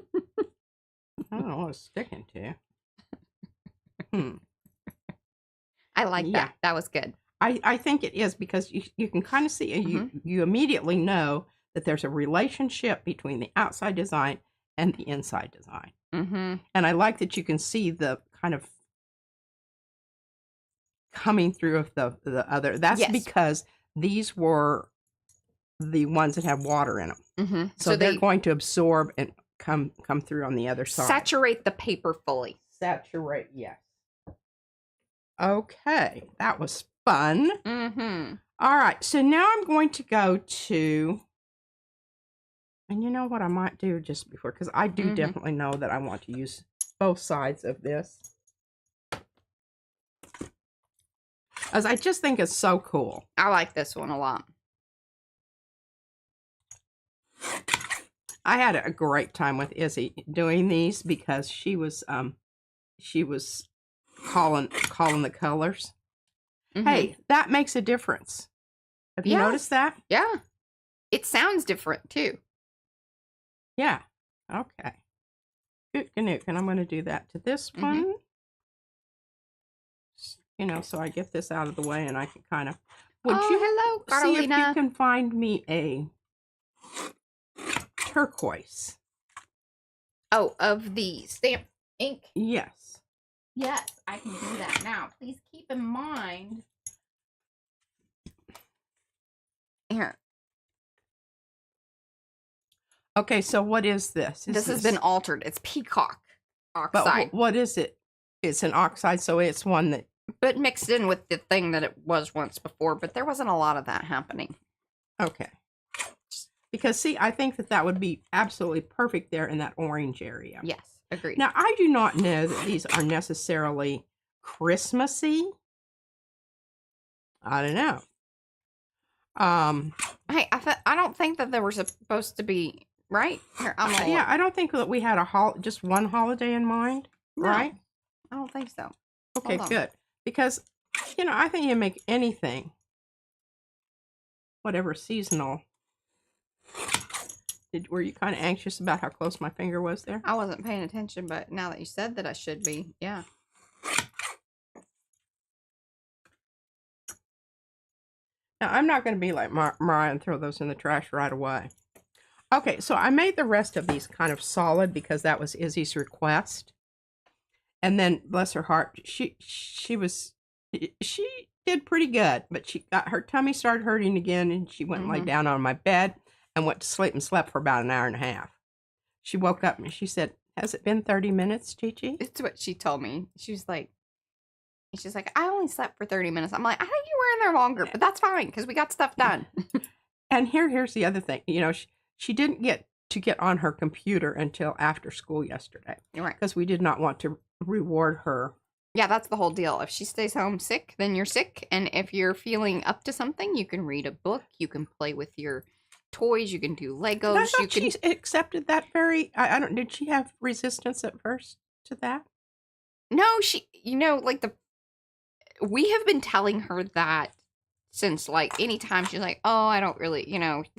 don't know what it's sticking to. I like that. That was good. I think it is, because you can kind of see, you immediately know that there's a relationship between the outside design and the inside design. And I like that you can see the kind of coming through of the other. That's because these were the ones that have water in them. So they're going to absorb and come through on the other side. Saturate the paper fully. Saturate, yes. Okay, that was fun. All right, so now I'm going to go to, and you know what I might do just before, because I do definitely know that I want to use both sides of this, as I just think it's so cool. I like this one a lot. I had a great time with Izzy doing these, because she was calling the colors. Hey, that makes a difference. Have you noticed that? Yeah. It sounds different too. Yeah. Okay. Good, and I'm going to do that to this one. You know, so I get this out of the way, and I can kind of. Hello, Carolina. See if you can find me a turquoise. Oh, of the stamp ink? Yes. Yes, I can do that now. Please keep in mind. Here. Okay, so what is this? This has been altered. It's peacock oxide. But what is it? It's an oxide, so it's one that... But mixed in with the thing that it was once before, but there wasn't a lot of that happening. Okay. Because, see, I think that would be absolutely perfect there in that orange area. Yes, agreed. Now, I do not know that these are necessarily Christmassy. I don't know. Hey, I don't think that they were supposed to be, right? Here, yeah, I don't think that we had just one holiday in mind, right? I don't think so. Okay, good. Because, you know, I think you make anything, whatever seasonal. Were you kind of anxious about how close my finger was there? I wasn't paying attention, but now that you said that, I should be. Yeah. Now, I'm not going to be like Mariah and throw those in the trash right away. Okay, so I made the rest of these kind of solid because that was Izzy's request. And then, bless her heart, she did pretty good, but her tummy started hurting again, and she went and lay down on my bed and went to sleep and slept for about an hour and a half. She woke up and she said, "Has it been 30 minutes, Gigi?" It's what she told me. She's like, I only slept for 30 minutes. I'm like, I think you were in there longer, but that's fine because we got stuff done. And here's the other thing. You know, she didn't get on her computer until after school yesterday. You're right. Because we did not want to reward her. Yeah, that's the whole deal. If she stays home sick, then you're sick. And if you're feeling up to something, you can read a book. You can play with your toys. You can do Legos. I thought she accepted that very... Did she have resistance at first to that? No, we have been telling her that since, like, anytime she's like, oh, I don't really,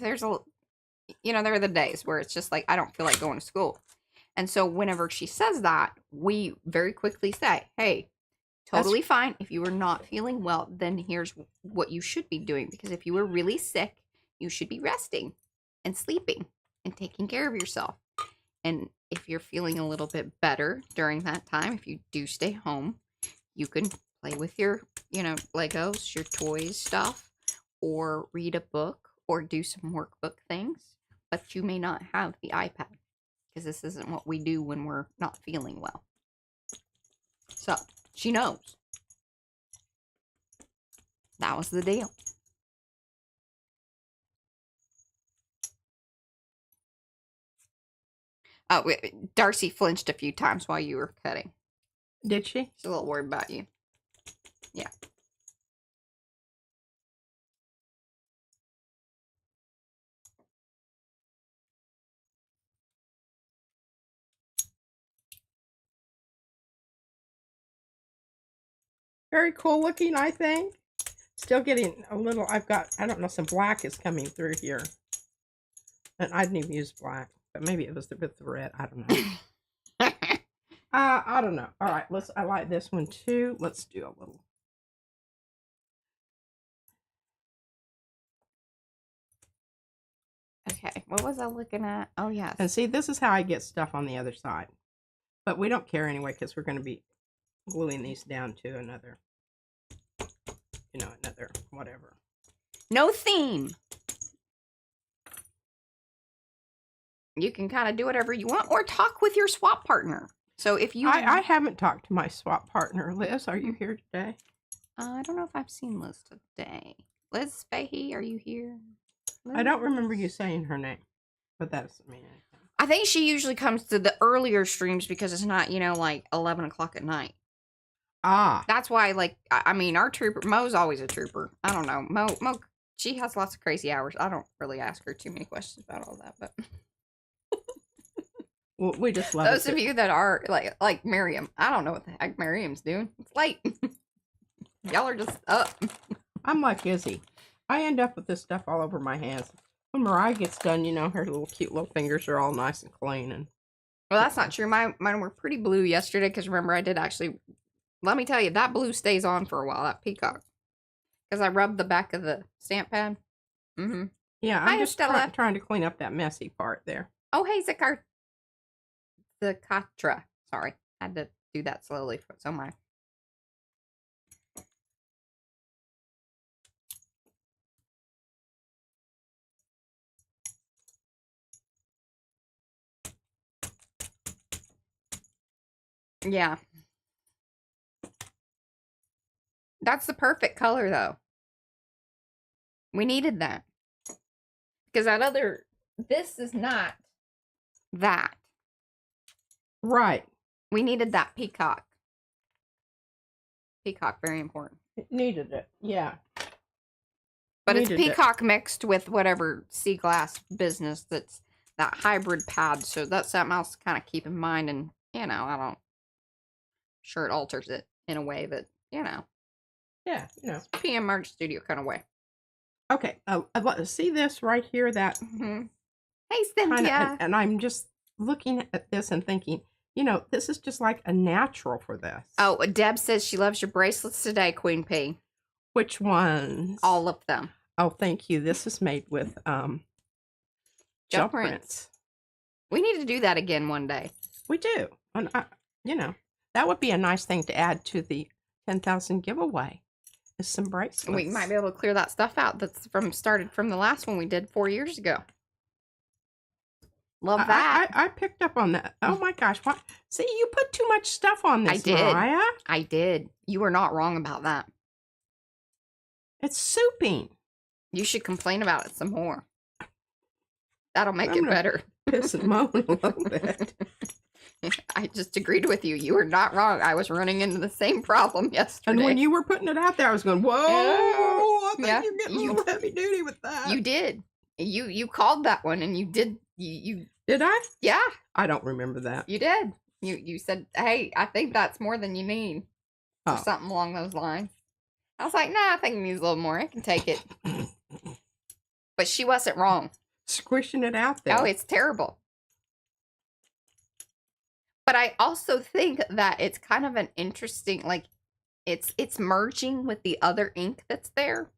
there are the days where it's just like, I don't feel like going to school. And so whenever she says that, we very quickly say, hey, totally fine. If you are not feeling well, then here's what you should be doing. Because if you were really sick, you should be resting and sleeping and taking care of yourself. And if you're feeling a little bit better during that time, if you do stay home, you can play with your, Legos, your toys stuff, or read a book, or do some workbook things. But you may not have the iPad, because this isn't what we do when we're not feeling well. So, she knows. That was the deal. Oh, Darcy flinched a few times while you were cutting. Did she? She's a little worried about you. Yeah. Very cool looking, I think. Still getting a little, I don't know, some black is coming through here. And I didn't even use black, but maybe it was with the red. I don't know. I don't know. All right, I like this one too. Let's do a little. Okay, what was I looking at? Oh, yes. And see, this is how I get stuff on the other side. But we don't care anyway, because we're going to be gluing these down to another, another whatever. No theme. You can kind of do whatever you want, or talk with your swap partner. So if you... I haven't talked to my swap partner. Liz, are you here today? I don't know if I've seen Liz today. Liz Fahey, are you here? Liz? I don't remember you saying her name, but that doesn't mean anything. I think she usually comes to the earlier streams because it's not, like 11 o'clock at night. Ah. That's why, our trooper, Mo's always a trooper. I don't know. Mo, she has lots of crazy hours. I don't really ask her too many questions about all that, but... Well, we just love those of you that are, like Miriam. I don't know what the heck Miriam's doing. It's late. Y'all are just up. I'm like Izzy. I end up with this stuff all over my hands. When Mariah gets done, her little cute little fingers are all nice and clean. And well, that's not true. Mine were pretty blue yesterday because remember I did actually. Let me tell you, that blue stays on for a while. That peacock, because I rubbed the back of the stamp pad. Mm-hmm. Yeah, I'm just trying to clean up that messy part there. Oh, hey, the Katra. Sorry, I had to do that slowly. So my. Yeah. That's the perfect color, though. We needed that. Because this is not that. Right. We needed that peacock. Peacock, very important. It needed it, yeah. But it's peacock mixed with whatever sea glass business that's that hybrid pad. So that's something else to kind of keep in mind. And, sure it alters it in a way that, Yeah, PM Merge Studio kind of way. Okay, see this right here, that... Mm-hmm. Hey, Cynthia! And I'm just looking at this and thinking, this is just like a natural for this. Oh, Deb says she loves your bracelets today, Queen P. Which ones? All of them. Oh, thank you. This is made with gel prints. We need to do that again one day. We do. And that would be a nice thing to add to the 10,000 giveaway. Is some bracelets. We might be able to clear that stuff out that's started from the last one we did 4 years ago. Love that. I picked up on that. Oh my gosh. What? See, you put too much stuff on this, Mariah. I did. You were not wrong about that. It's souping. You should complain about it some more. That'll make it better. Piss and moan a little bit. I just agreed with you. You were not wrong. I was running into the same problem yesterday. And when you were putting it out there, I was going, whoa, I think you're getting a little heavy duty with that. You did. You called that one and you did. You Did I? Yeah. I don't remember that. You did. You said, hey, I think that's more than you need. Or something along those lines. I was like, nah, I think it needs a little more. I can take it. But she wasn't wrong. Squishing it out there. Oh, it's terrible. But I also think that it's kind of an interesting, it's merging with the other ink that's there.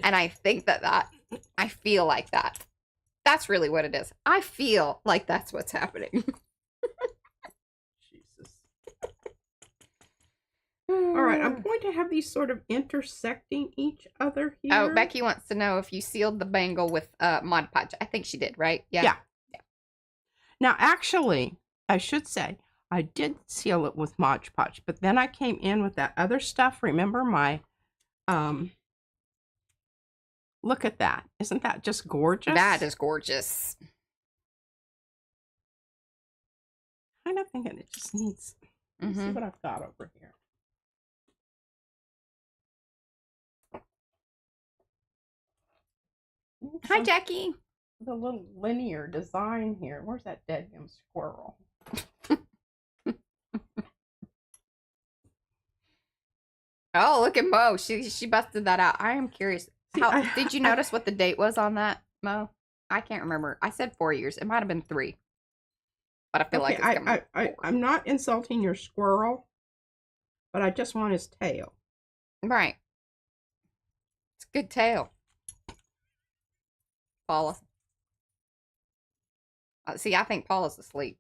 And I think that I feel like that That's really what it is. I feel like that's what's happening. Jesus. All right, I'm going to have these sort of intersecting each other here. Oh, Becky wants to know if you sealed the bangle with Mod Podge. I think she did, right? Yeah. Now, actually, I should say, I did seal it with Mod Podge, but then I came in with that other stuff. Remember my, look at that. Isn't that just gorgeous? That is gorgeous. Kind of thinking it just needs, let's see what I've got over here. Hi, Jackie. The little linear design here. Where's that deadgum squirrel? Oh, look at Mo. She busted that out. I am curious. Did you notice what the date was on that, Mo? I can't remember. I said 4 years. It might have been 3. But I feel like it's coming I'm not insulting your squirrel, but I just want his tail. Right. It's a good tail. Paula. See, I think Paula's asleep.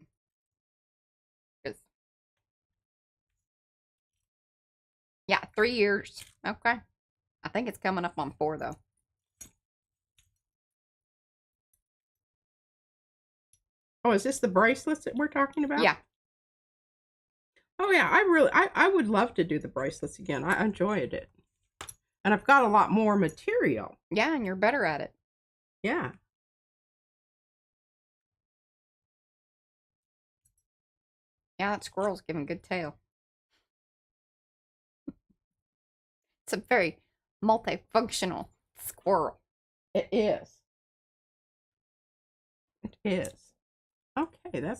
Yeah, 3 years. Okay. I think it's coming up on 4, though. Oh, is this the bracelets that we're talking about? Yeah. Oh, yeah. I would love to do the bracelets again. I enjoyed it. And I've got a lot more material. Yeah, and you're better at it. Yeah. Yeah, that squirrel's giving a good tail. It's a very multifunctional squirrel. It is. It is. Okay,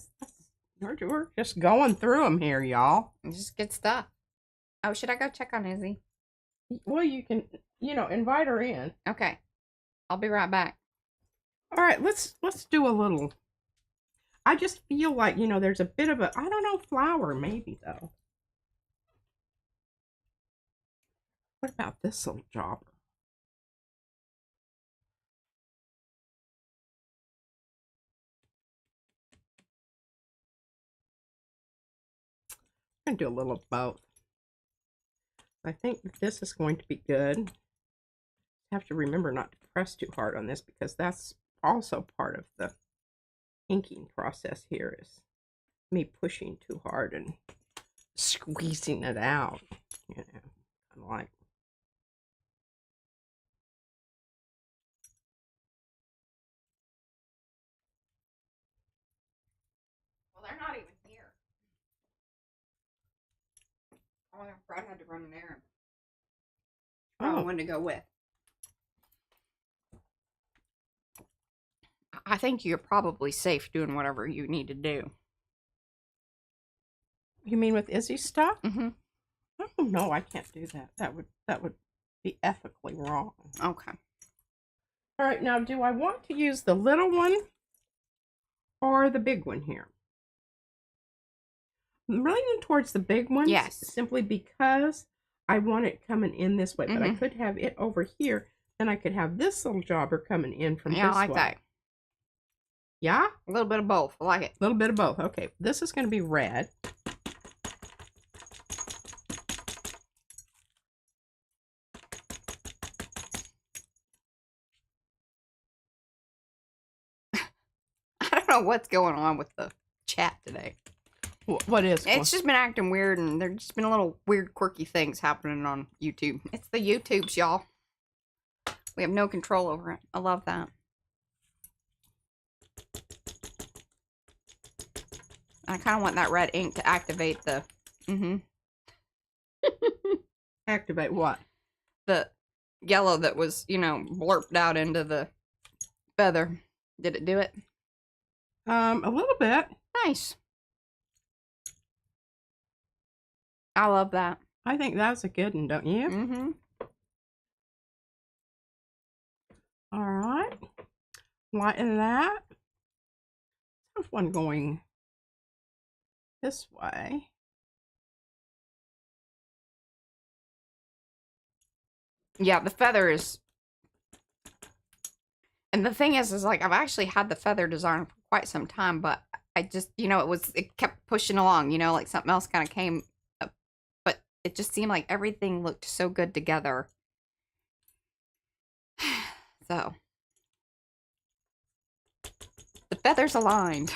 we're just going through them here, y'all. Just good stuff. Oh, should I go check on Izzy? Well, you can, invite her in. Okay. I'll be right back. All right, let's do a little. I just feel like, there's a bit of a, I don't know, flower maybe, though. What about this little jobber? I'm going to do a little of both. I think this is going to be good. I have to remember not to press too hard on this because that's also part of the inking process here is me pushing too hard and squeezing it out, kind of like. Well, they're not even here. Oh, Brad had to run an errand. Oh, one to go with. I think you're probably safe doing whatever you need to do. You mean with Izzy's stuff? Mm-hmm. Oh no, I can't do that. That would be ethically wrong. Okay. All right, now do I want to use the little one or the big one here? I'm leaning towards the big one. Yes. Simply because I want it coming in this way, but I could have it over here. Then I could have this little jobber coming in from this way. Yeah, I like that. Yeah? A little bit of both. I like it. A little bit of both. Okay, this is going to be red. I don't know what's going on with the chat today. What is? It's just been acting weird, and there's just been a little weird, quirky things happening on YouTube. It's the YouTubes, y'all. We have no control over it. I love that. I kind of want that red ink to activate the... Activate what? The yellow that was, blurped out into the feather. Did it do it? A little bit. Nice. I love that. I think that's a good one, don't you? Mm-hmm. All right. Lighten that. There's one going this way. Yeah, the feather is... And the thing is like I've actually had the feather design for quite some time, but I just, it kept pushing along, like something else kind of came up, but it just seemed like everything looked so good together. So the feathers aligned.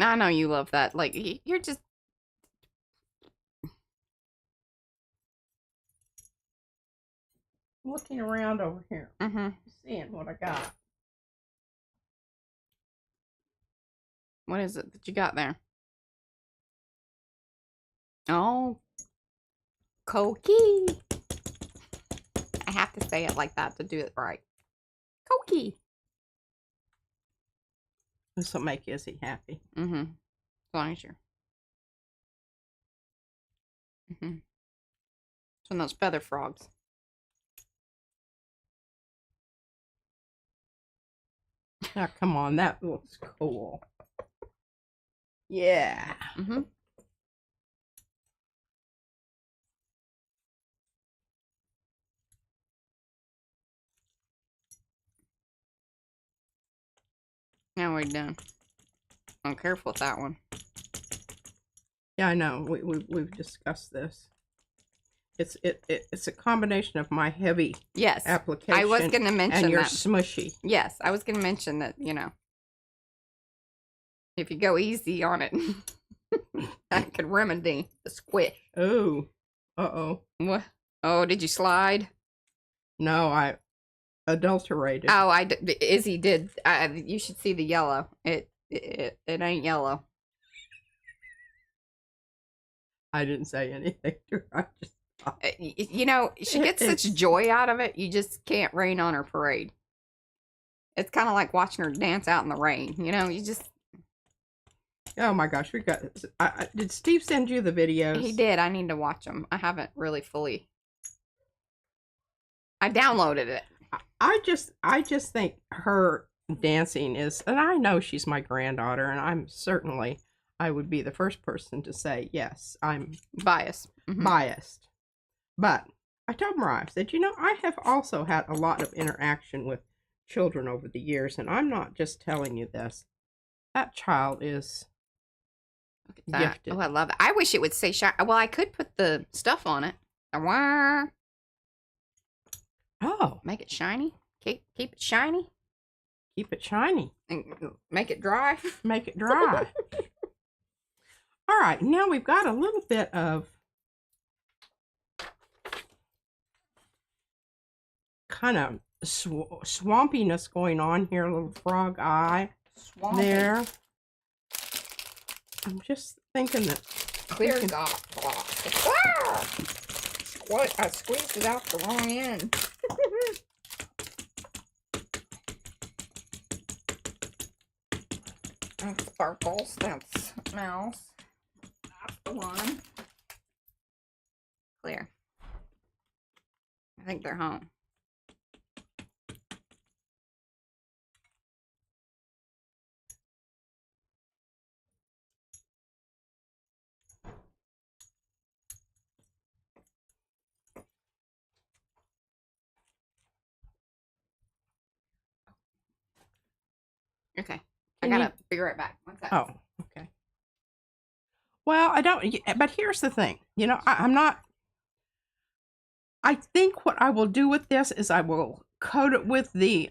I know you love that. Like, you're just... looking around over here. Seeing what I got. What is it that you got there? Oh, Cokie. I have to say it like that to do it right. Cokie. This will make Izzy happy. As long as you're... It's one of those feather frogs. Now, come on, that looks cool. Yeah. Now we're done. I'm careful with that one. Yeah, I know. We've discussed this. It's a combination of my heavy application. I was going to mention and your that. Smushy. Yes, I was going to mention that. If you go easy on it, that could remedy the squish. Oh, What? Oh, did you slide? No, I adulterated. Oh, Izzy did. You should see the yellow. It ain't yellow. I didn't say anything to her. I just she gets such joy out of it. You just can't rain on her parade. It's kind of like watching her dance out in the rain. You just... Oh my gosh, we got... did Steve send you the videos? He did. I need to watch them. I haven't really fully... I downloaded it. I just think her dancing is... And I know she's my granddaughter, and I would be the first person to say, yes, I'm... biased. Biased. But I told Mariah, I said, I have also had a lot of interaction with children over the years, and I'm not just telling you this. That child is gifted. Oh, I love it. I wish it would say shiny. Well, I could put the stuff on it. Oh. Make it shiny. Keep it shiny. Keep it shiny. And make it dry. Make it dry. All right, now we've got a little bit of kind of swampiness going on here, a little frog eye there. I'm just thinking that clear off. What? I squeezed it out the wrong end. That's sparkles. That's mouse. That's the one. Clear. I think they're home. Okay. I gotta be right back. One second. Oh, okay. Well, I don't, but here's the thing. I'm not, I think what I will do with this is I will coat it with the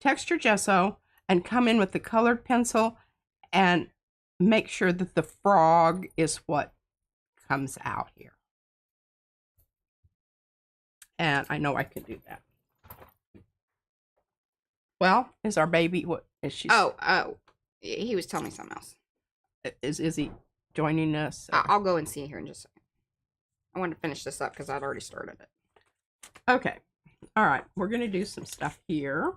texture gesso and come in with the colored pencil and make sure that the frog is what comes out here. And I know I can do that. Well, is our baby, what is she? Oh, he was telling me something else. Is he joining us? I'll go and see here in just a second. I want to finish this up because I'd already started it. Okay. All right. We're going to do some stuff here.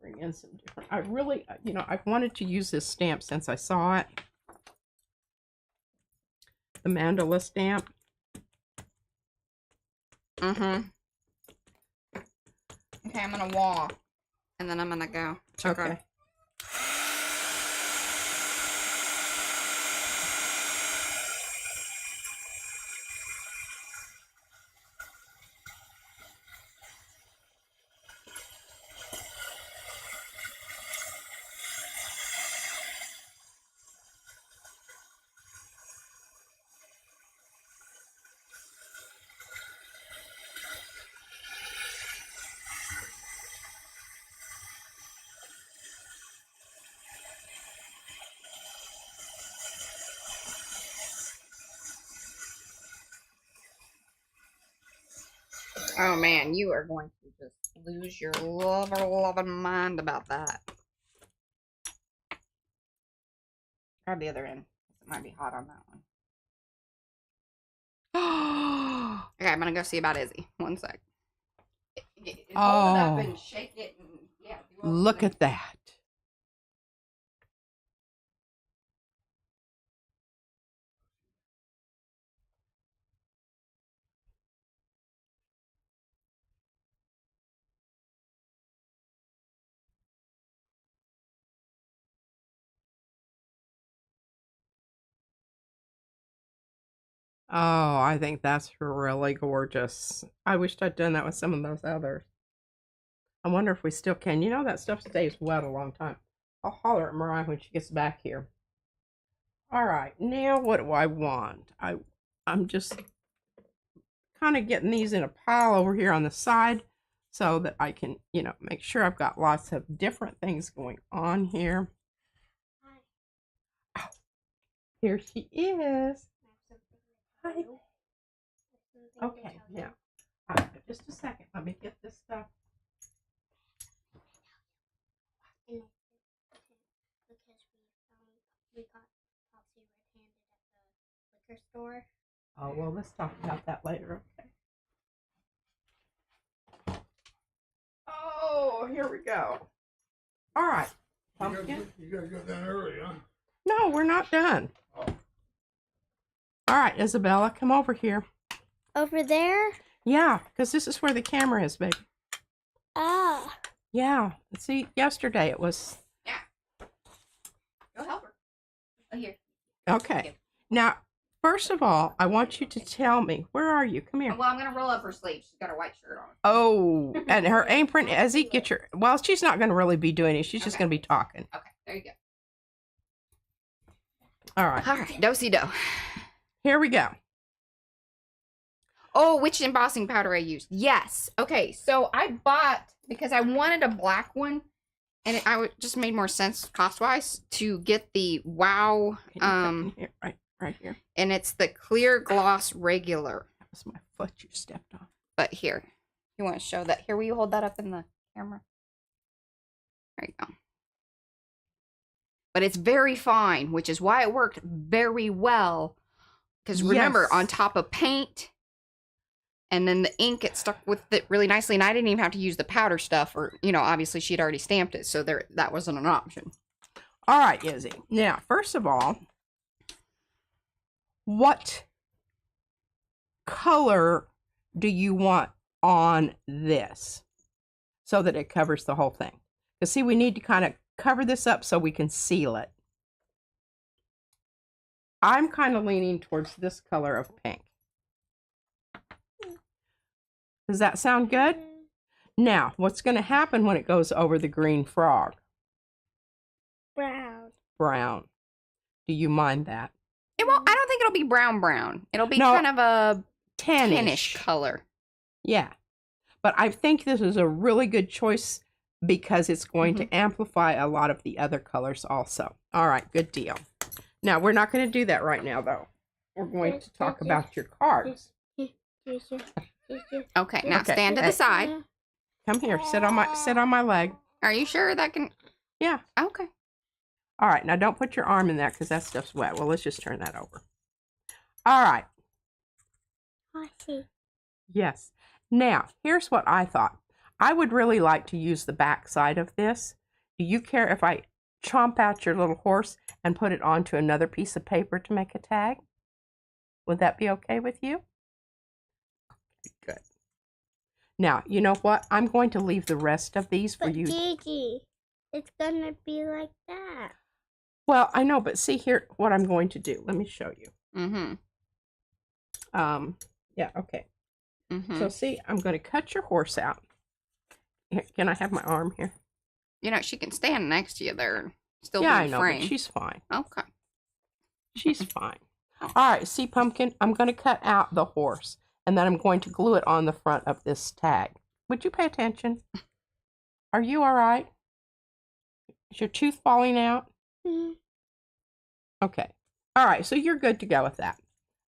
Bring in some different, I really, I've wanted to use this stamp since I saw it. the mandala stamp. Okay, I'm gonna walk, and then I'm gonna go. Okay. Oh man, you are going to just lose your loving mind about that. Grab the other end. It might be hot on that one. Okay, I'm gonna go see about Izzy. One sec. Hold it up and shake it and yeah. Look at that. Oh, I think that's really gorgeous. I wished I'd done that with some of those others. I wonder if we still can. You know, that stuff stays wet a long time. I'll holler at Mariah when she gets back here. All right, now what do I want? I'm just kind of getting these in a pile over here on the side so that I can, you know, make sure I've got lots of different things going on here. Oh, here she is. Hi. Okay, now, just a second. Let me get this stuff. Because we got Popsy red-handed at the liquor store. Oh, well, let's talk about that later, okay? Oh, here we go. All right. Pumpkin. You gotta go down early, huh? No, we're not done. Oh. All right, Isabella, come over here. Over there? Yeah, because this is where the camera is, baby. Ah. Yeah. See, yesterday it was. Yeah. Go help her. Oh, here. Okay. Now, first of all, I want you to tell me, where are you? Come here. Well, I'm gonna roll up her sleeve. She's got a white shirt on. Oh, and her apron, Izzy, get your. Well, she's not going to really be doing it. She's just going to be talking. Okay, there you go. All right. All right, do-si-do. Here we go. Oh, which embossing powder I used? Yes. Okay, so I bought, because I wanted a black one, and just made more sense cost-wise to get the Wow. Here, right here. And it's the clear gloss regular. That was my foot you stepped on. But here, you want to show that? Here, will you hold that up in the camera? There you go. But it's very fine, which is why it worked very well. Because remember, Yes. on top of paint, and then the ink, it stuck with it really nicely. And I didn't even have to use the powder stuff, or, you know, obviously she'd already stamped it. So that wasn't an option. All right, Izzy. Now, first of all, what color do you want on this so that it covers the whole thing? Because, see, we need to kind of cover this up so we can seal it. I'm kind of leaning towards this color of pink. Does that sound good? Now, what's going to happen when it goes over the green frog? Brown. Brown. Do you mind that? It won't. I don't think it'll be brown. It'll be No, kind of a tannish. tannish color. Yeah. But I think this is a really good choice because it's going to amplify a lot of the other colors also. All right, good deal. Now, we're not going to do that right now, though. We're going to talk about your cards. Okay, now Okay. stand to the side. Come here, sit on my leg. Are you sure that can? Yeah. Okay. All right, now don't put your arm in there because that stuff's wet. Well, let's just turn that over. All right. I see. Yes. Now, here's what I thought. I would really like to use the back side of this. Do you care if I chomp out your little horse and put it onto another piece of paper to make a tag? Would that be okay with you? Good. Now, you know what? I'm going to leave the rest of these for you. Gigi, it's gonna be like that. Well, I know, but see here what I'm going to do. Let me show you. Mm-hmm. Yeah, okay. Mm-hmm. So see, I'm going to cut your horse out. Here, can I have my arm here? You know, she can stand next to you there and still Yeah, be I know, frame. but she's fine. Okay. She's fine. All right, see, Pumpkin, I'm going to cut out the horse, and then I'm going to glue it on the front of this tag. Would you pay attention? Are you all right? Is your tooth falling out? Mm. Okay. All right, so you're good to go with that.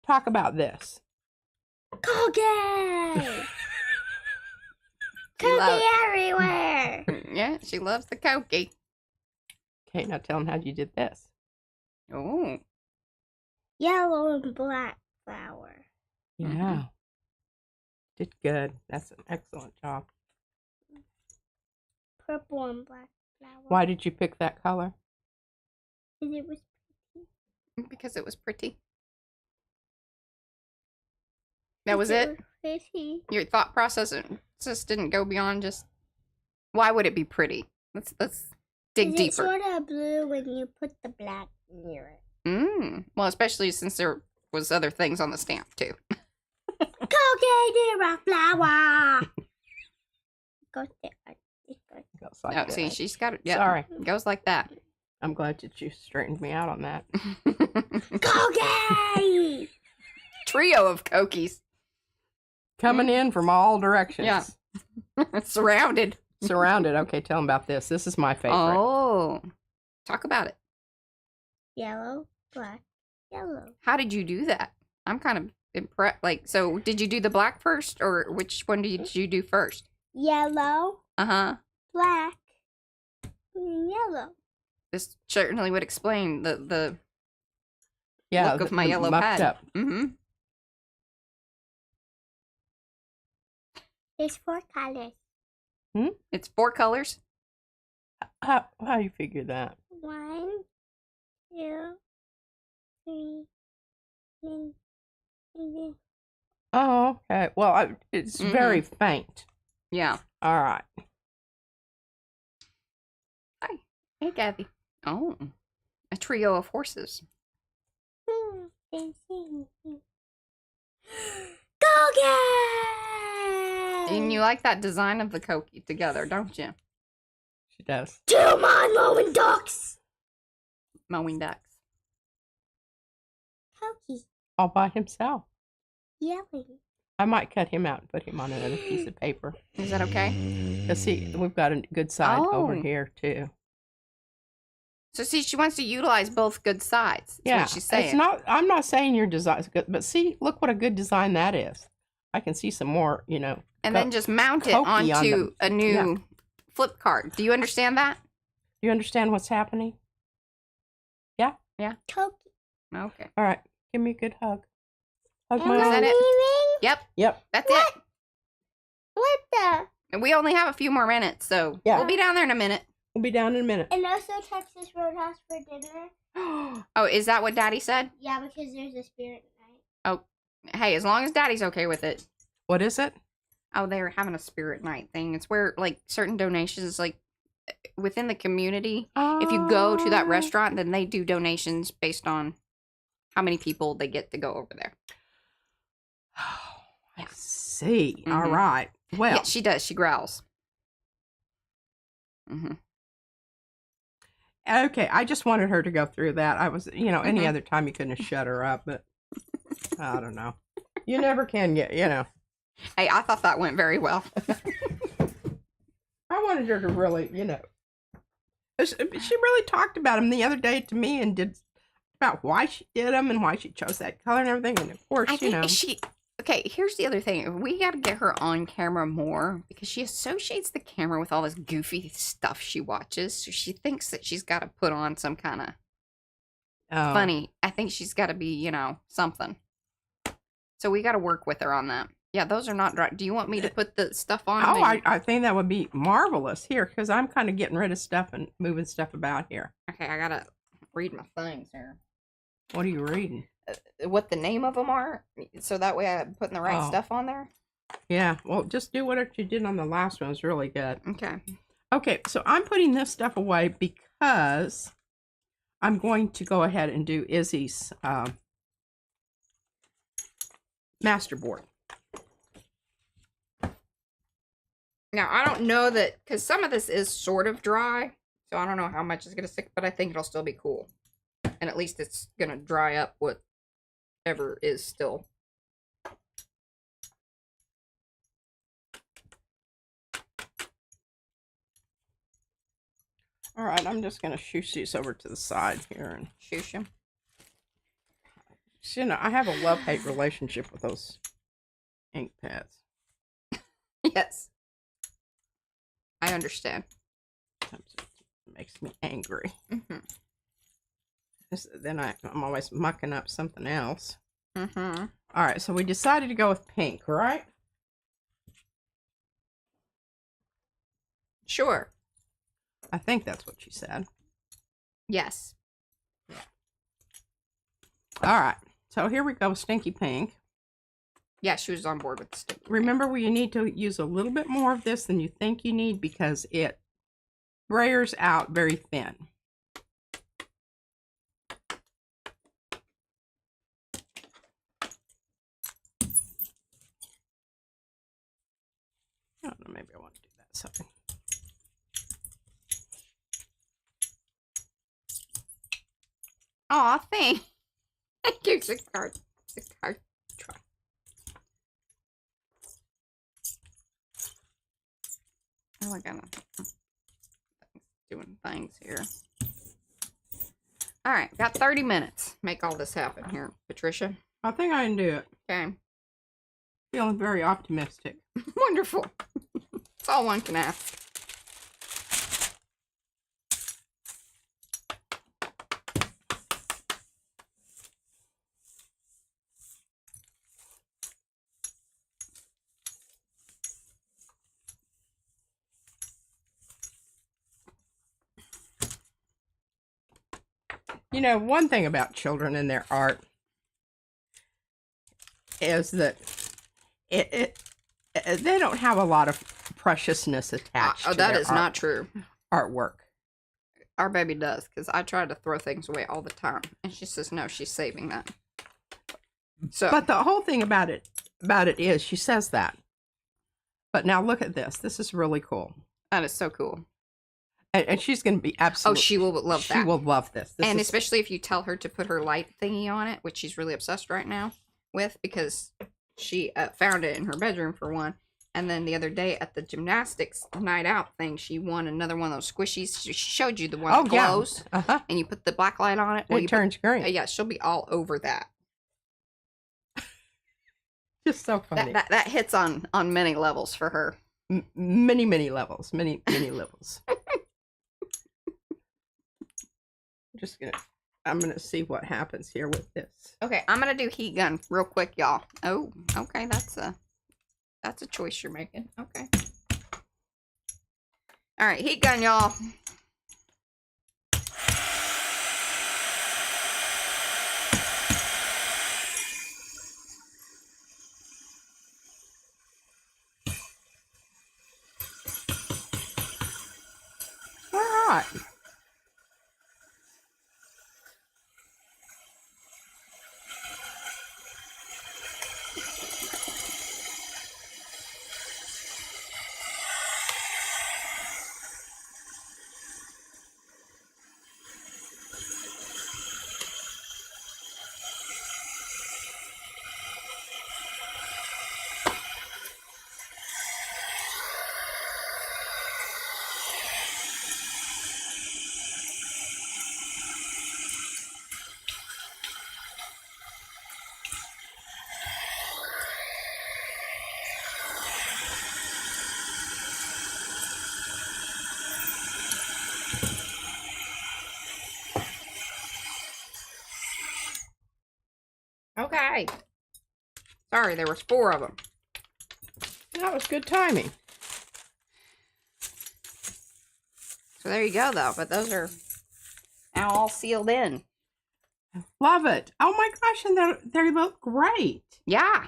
Talk about this. Cookie! Cookie everywhere! Yeah, she loves the cookie. Okay, now tell them how you did this. Oh. Yellow and black flower. Yeah. Mm-hmm. Did good. That's an excellent job. Purple and black flower. Why did you pick that color? Because it was pretty. Because it was pretty. That was it? Pretty. Your thought process just didn't go beyond just, why would it be pretty? Let's dig deeper. It's sort of blue when you put the black near it. Well, especially since there was other things on the stamp too. Cookie near a flower. Goes there. It goes. Goes like Oh, this. see, she's got it. Yeah, Sorry. it goes like that. I'm glad that you straightened me out on that. Cookie! Trio of cookies. Coming in from all directions. Yeah. Surrounded. Surrounded. Okay, tell them about this. This is my favorite. Oh. Talk about it. Yellow, black, yellow. How did you do that? I'm kind of impressed. Like, so did you do the black first, or which one did you do first? Yellow, Uh-huh. black, and yellow. This certainly would explain the Yeah, look of my yellow mucked pad. up. Mm-hmm. There's 4 colors. It's 4 colors. How you figure that? 1, 2, 3, and then Oh, okay. Well, it's very faint. Yeah. All right. Hi. Hey, Kathy. Oh. A trio of horses. Cookie! And you like that design of the cookie together, don't you? She does. 2 more mowing ducks. Mowing ducks. Cookie All by himself. yelling. I might cut him out and put him on another piece of paper. Is that okay? Let's see, we've got a good side over Oh. here too. So see, she wants to utilize both good sides. That's Yeah, what she's saying. it's not. I'm not saying your design's good, but see, look what a good design that is. I can see some more, you know. And then just mount it cokey on onto them. a new flip card. Do you understand that? You understand what's happening? Cookie. Okay. All right, give me a good hug. Hug Am my Is I that arm. it? leaving? Yep. Yep. That's What? it. What the? And we only have a few more minutes, so Yeah. we'll be down there in a minute. We'll be down in a minute. And also Texas Roadhouse for dinner. Oh, is that what Daddy said? Yeah, because there's a spirit night. Hey, as long as Daddy's okay with it. What is it? Oh, they're having a spirit night thing. It's where like certain donations, like within the community, if you go to that Oh. restaurant, then they do donations based on how many people they get to go over there. Oh, I Yeah. see. All Mhm. right. Well, Yeah, she does. She growls. Mm-hmm. okay. I just wanted her to go through that. I was, any Mhm. other time you couldn't have shut her up, but I don't know. You never can get, Hey, I thought that went very well. I wanted her to really, she really talked about him the other day to me and did about why she did them and why she chose that color and everything. And of course, I think she. Okay, here's the other thing. We got to get her on camera more because she associates the camera with all this goofy stuff she watches. So she thinks that she's got to put on some kind of Oh. funny. I think she's got to be, something. So we got to work with her on that. Yeah, those are not dry. Do you want me to put the stuff on? Oh, I think that would be marvelous here because I'm kind of getting rid of stuff and moving stuff about here. Okay, I got to read my things here. What are you reading? what the name of them are, so that way I'm putting the right stuff on there. Yeah, well, just do whatever you did on the last one. It's really good. Okay. Okay, so I'm putting this stuff away because I'm going to go ahead and do Izzy's masterboard. Now, I don't know that, because some of this is sort of dry, so I don't know how much is going to stick, but I think it'll still be cool. And at least it's going to dry up whatever is still. All right, I'm just going to shoosh these over to the side here and Shoosh them. You know, I have a love-hate relationship with those ink pads. Yes. I understand. Sometimes it makes me angry. Mm-hmm. Then I'm always mucking up something else. Mm-hmm. All right, so we decided to go with pink, right? Sure. I think that's what she said. Yes. Yeah. All right, so here we go, stinky pink. Yeah, she was on board with the stinky pink. Remember, you need to use a little bit more of this than you think you need because it brayers out very thin. I don't know, maybe I want to do that side. Aw, thank you, kickstart. Try. Oh, I gotta doing things here. All right, got 30 minutes. Make all this happen here, Patricia. I think I can do it. Okay. Feeling very optimistic. Wonderful. That's all one can ask. You know, one thing about children and their art is that they don't have a lot of preciousness attached to that their is not true. Artwork. Our baby does, because I try to throw things away all the time, and she says no, she's saving that. So, but the whole thing about it is she says that. But now look at this. This is really cool. That is so cool. And she's going to be absolutely. Oh, she will love that. She will love this. And especially if you tell her to put her light thingy on it, which she's really obsessed right now with, because she found it in her bedroom for one. And then the other day at the gymnastics night out thing, she won another one of those squishies. She showed you the one that glows. Yeah. Uh-huh. And you put the black light on it. It turns green. Yeah, she'll be all over that. Just so funny. That hits on many levels for her. Many levels. Many levels. I'm gonna see what happens here with this. Okay, I'm gonna do heat gun real quick, y'all. Oh, okay, that's a choice you're making. Okay. All right, heat gun, y'all. All right. Okay. Sorry, there was 4 of them. That was good timing. So there you go, though. But those are now all sealed in. Love it. Oh my gosh, and they look great. Yeah.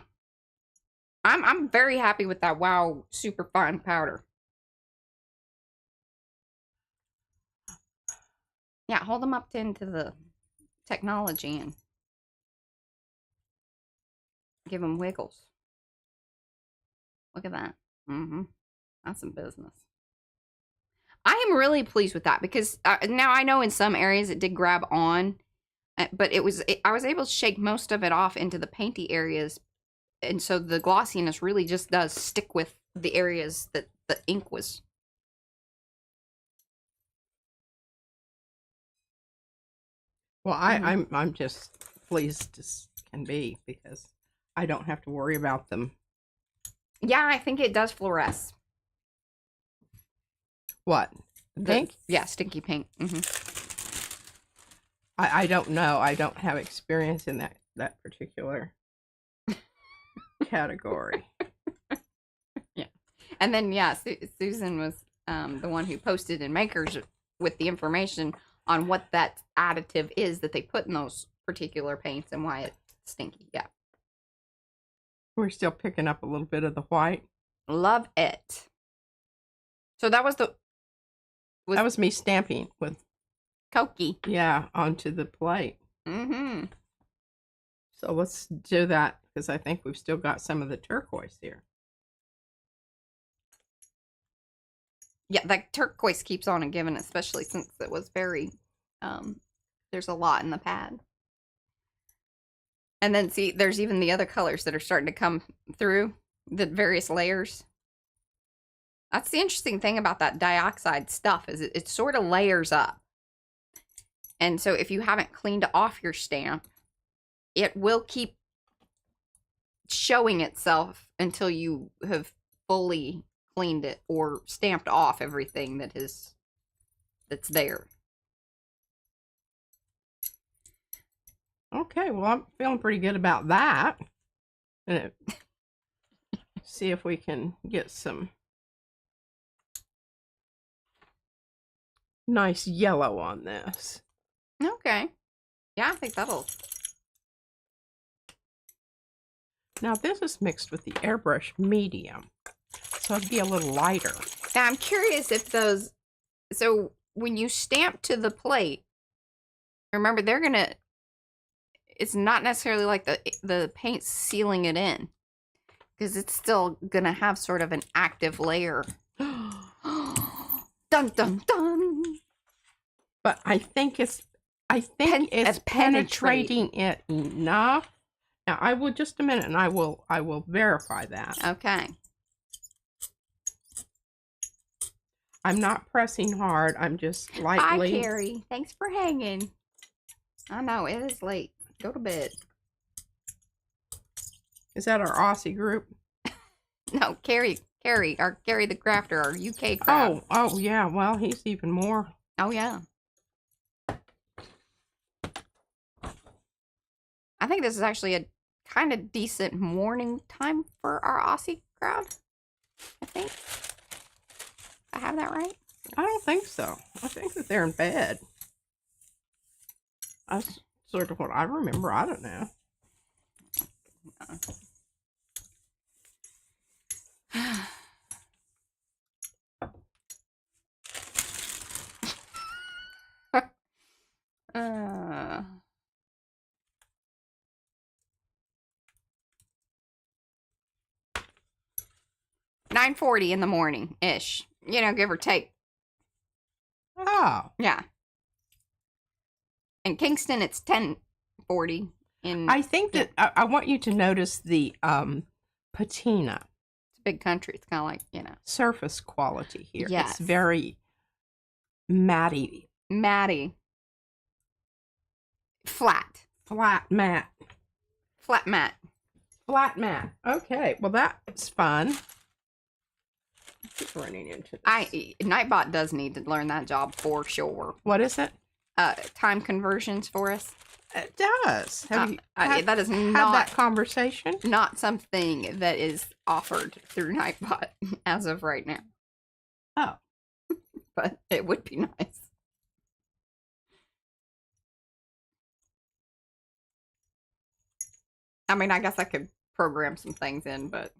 I'm very happy with that Wow super fine powder. Yeah, hold them up into the technology and give them wiggles. Look at that. Mm-hmm. That's some business. I am really pleased with that because now I know in some areas it did grab on, but I was able to shake most of it off into the painty areas, and so the glossiness really just does stick with the areas that the ink was. Well, I'm just pleased as can be because I don't have to worry about them. Yeah, I think it does fluoresce. What? Pink? Yeah, stinky pink. I don't know. I don't have experience in that particular category. Yeah. And then, yeah, Susan was the one who posted in Makers with the information on what that additive is that they put in those particular paints and why it's stinky. Yeah. We're still picking up a little bit of the white. Love it. So that was that was me stamping with Koki. Yeah, onto the plate. Mm-hmm. So let's do that because I think we've still got some of the turquoise here. Yeah, that turquoise keeps on and giving, especially since it was very, there's a lot in the pad. And then see, there's even the other colors that are starting to come through, the various layers. That's the interesting thing about that dioxide stuff is it sort of layers up. And so if you haven't cleaned off your stamp, it will keep showing itself until you have fully cleaned it or stamped off everything that's there. Okay, well, I'm feeling pretty good about that. See if we can get some nice yellow on this. Okay. Yeah, I think that'll... Now, this is mixed with the airbrush medium, so it'd be a little lighter. Now, I'm curious if those... So, when you stamp to the plate, remember, they're going to... It's not necessarily like the paint sealing it in, because it's still going to have sort of an active layer. Dun, dun, dun! But I think it's penetrating it enough. Now, I will just a minute, and I will verify that. Okay. I'm not pressing hard. I'm just lightly. Hi, Carrie. Thanks for hanging. I know it is late. Go to bed. Is that our Aussie group? No, Carrie the crafter, our UK craft. Oh yeah. Well, he's even more. Oh yeah. I think this is actually a kind of decent morning time for our Aussie crowd. I think. I have that right? I don't think so. I think that they're in bed. That's sort of what I remember. I don't know. uh... 9:40 in the morning ish, give or take. Oh, yeah. In Kingston, it's 10:40. I think that I want you to notice the patina. It's a big country. It's kind of like surface quality here. Yes. It's very matty. Flat matte. Okay, well that's fun. Keep running into this. Nightbot does need to learn that job for sure. What is it? Time conversions for us. It does. Have you that is had not that conversation? Not something that is offered through Nightbot as of right now. Oh, but it would be nice. I mean, I guess I could program some things in, but.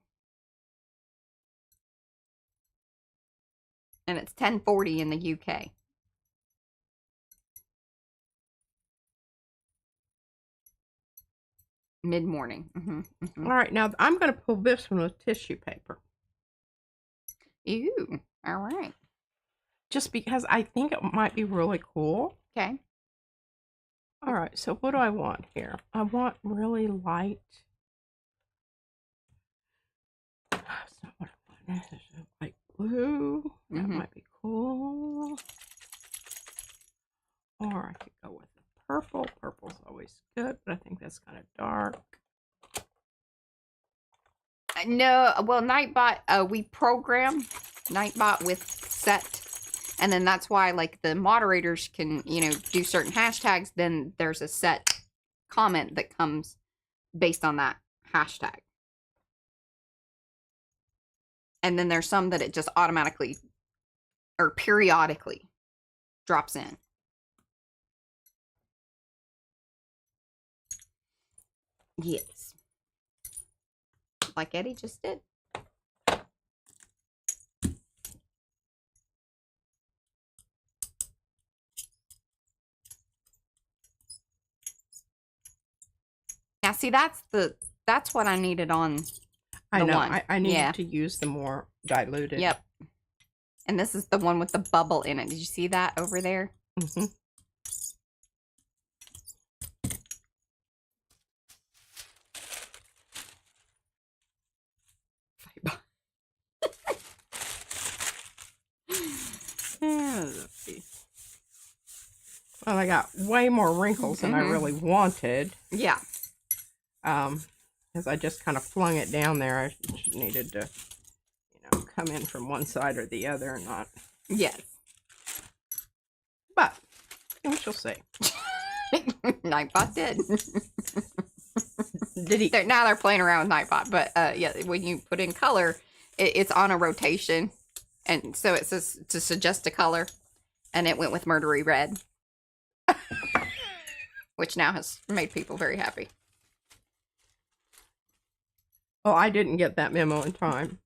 And it's 10:40 in the UK. Mid-morning. All right, now I'm going to pull this one with tissue paper. Ew. All right. Just because I think it might be really cool. Okay. All right, so what do I want here? I want really light. That's not what I want. This is light blue. That might be cool. Or I could go with the purple. Purple's always good, but I think that's kind of dark. No, well, Nightbot, we program Nightbot with set. And then that's why, like, the moderators can, you know, do certain hashtags. Then there's a set comment that comes based on that hashtag. And then there's some that it just automatically or periodically drops in. Yes. Like Eddie just did. Now, see, that's what I needed on the I know. one. I needed to use the more diluted. Yep. And this is the one with the bubble in it. Did you see that over there? Mm-hmm. Well, I got way more wrinkles than I really wanted. Yeah. Because I just kind of flung it down there. I just needed to, you know, come in from one side or the other and not. Yes. But we shall see. Nightbot did. Did he? Now they're playing around with Nightbot, but yeah, when you put in color, it's on a rotation, and so it says to suggest a color, and it went with murdery red, which now has made people very happy. Oh, I didn't get that memo in time.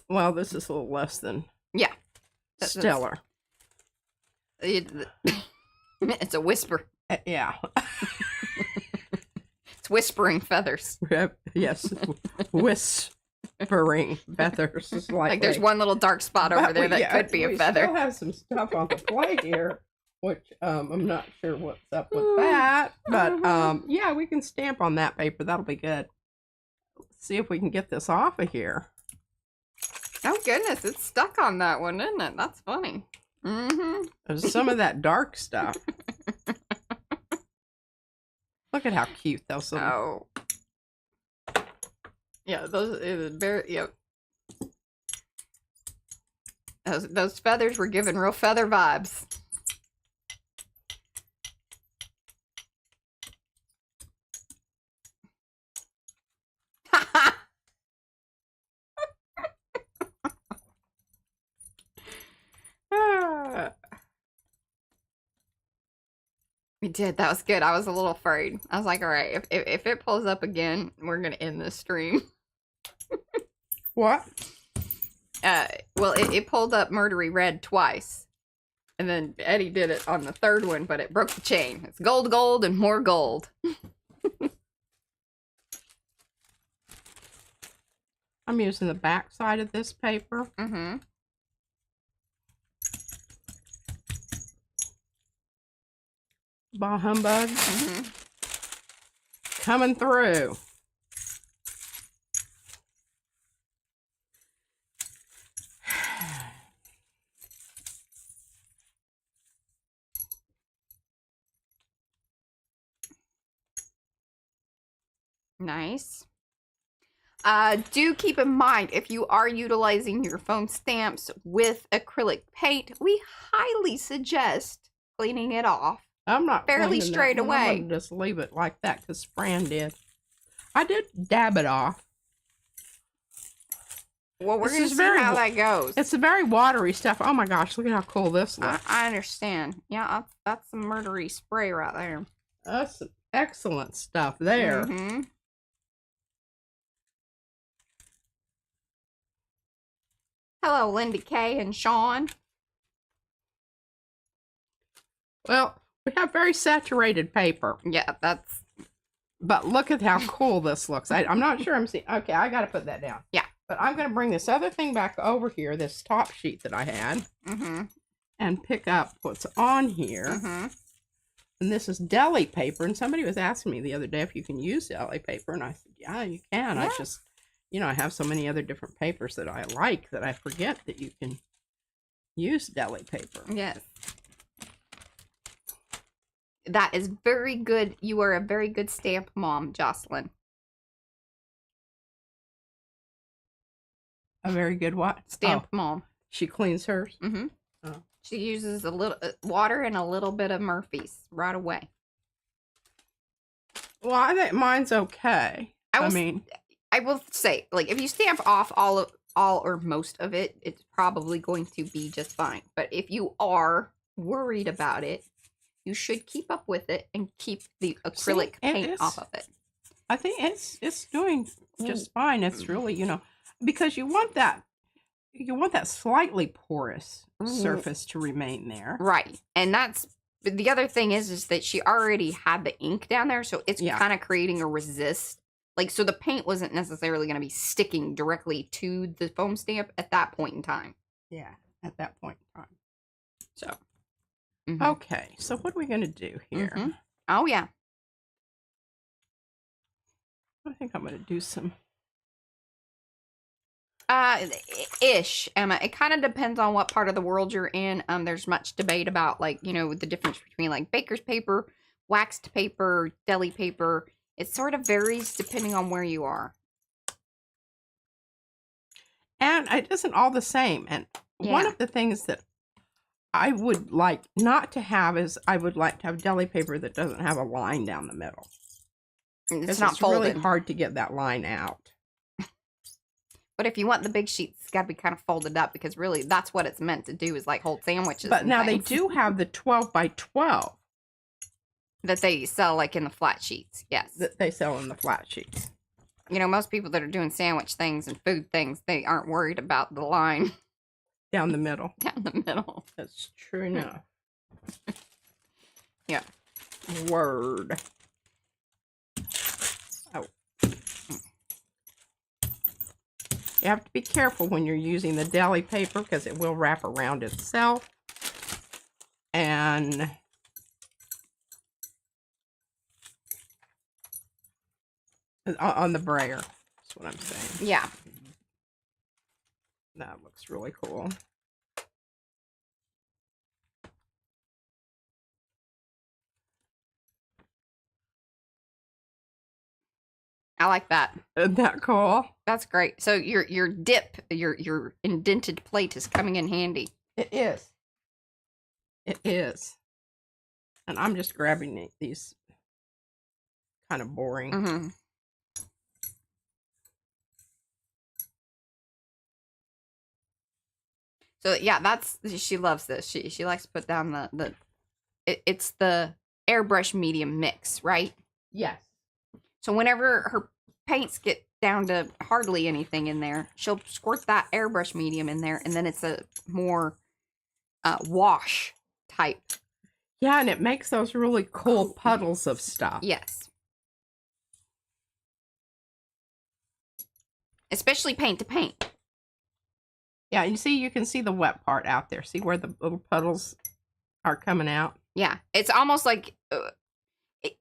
Well, this is a little less than stellar. It's a whisper. Yeah. It's whispering feathers. Yes. Whispering feathers. Like there's one little dark spot over there that could be a feather. We still have some stuff on the plate here, which I'm not sure what's up with that. But yeah, we can stamp on that paper. That'll be good. Let's see if we can get this off of here. Oh goodness, it's stuck on that one, isn't it? That's funny. There's some of that dark stuff. Look at how cute those little... Oh. Yeah, those very, yep. Those feathers were giving real feather vibes. We did. That was good. I was a little afraid. I was like, all right, if it pulls up again, we're going to end this stream. What? Well, it pulled up murdery red twice. And then Eddie did it on the third one, but it broke the chain. It's gold, gold, and more gold. I'm using the back side of this paper. Bah humbug. Coming through. Nice. Do keep in mind, if you are utilizing your foam stamps with acrylic paint, we highly suggest cleaning it off. I'm not fairly straight away. I'm gonna just leave it like that because Fran did. I did dab it off. Well, we're going to see how that goes. It's a very watery stuff. Oh my gosh, look at how cool this looks. I understand. Yeah, that's some murdery spray right there. That's some excellent stuff there. Mm-hmm. Hello, Linda Kay and Sean. Well, we have very saturated paper. Yeah, that's... But look at how cool this looks. I'm not sure I'm seeing. Okay, I got to put that down. Yeah. But I'm going to bring this other thing back over here, this top sheet that I had, and pick up what's on here. And this is deli paper. And somebody was asking me the other day if you can use deli paper. And I said, yeah, you can. Yeah. I just, I have so many other different papers that I like that I forget that you can use deli paper. Yes. That is very good. You are a very good stamp mom, Jocelyn. A very good what? Stamp mom. She cleans hers? Oh. She uses a little water and a little bit of Murphy's right away. Well, I think mine's okay. I will say, like, if you stamp off all or most of it, it's probably going to be just fine. But if you are worried about it, you should keep up with it and keep the acrylic paint off of it. I think it's doing just fine. It's really, because you want that slightly porous surface to remain there. Right. And that's the other thing is that she already had the ink down there, so it's kind of creating a resist. Like, so the paint wasn't necessarily going to be sticking directly to the foam stamp at that point in time. Yeah, at that point in time. So. Okay, so what are we going to do here? Oh, yeah. I think I'm going to do some... Ish, Emma. It kind of depends on what part of the world you're in. There's much debate about, like, the difference between, like, baker's paper, waxed paper, deli paper. It sort of varies depending on where you are. And it isn't all the same. And one of the things that I would like not to have is I would like to have deli paper that doesn't have a line down the middle. It's not folded. It's really hard to get that line out. But if you want the big sheets, it's got to be kind of folded up because really that's what it's meant to do is like hold sandwiches. But now they do have the 12 by 12 that they sell like in the flat sheets. Yes. That they sell in the flat sheets. Most people that are doing sandwich things and food things, they aren't worried about the line. Down the middle. Down the middle. That's true enough. Yeah. Word. Oh. You have to be careful when you're using the deli paper because it will wrap around itself. And on the brayer, that's what I'm saying. Yeah. That looks really cool. I like that. Isn't that cool? That's great. So your dip, your indented plate is coming in handy. It is. It is. And I'm just grabbing these kind of boring. So yeah, she loves this. She likes to put down it's the airbrush medium mix, right? Yes. So whenever her paints get down to hardly anything in there, she'll squirt that airbrush medium in there, and then it's a more wash type. Yeah, and it makes those really cool puddles of stuff. Yes. Especially paint to paint. Yeah, you can see the wet part out there. See where the little puddles are coming out? Yeah, it's almost like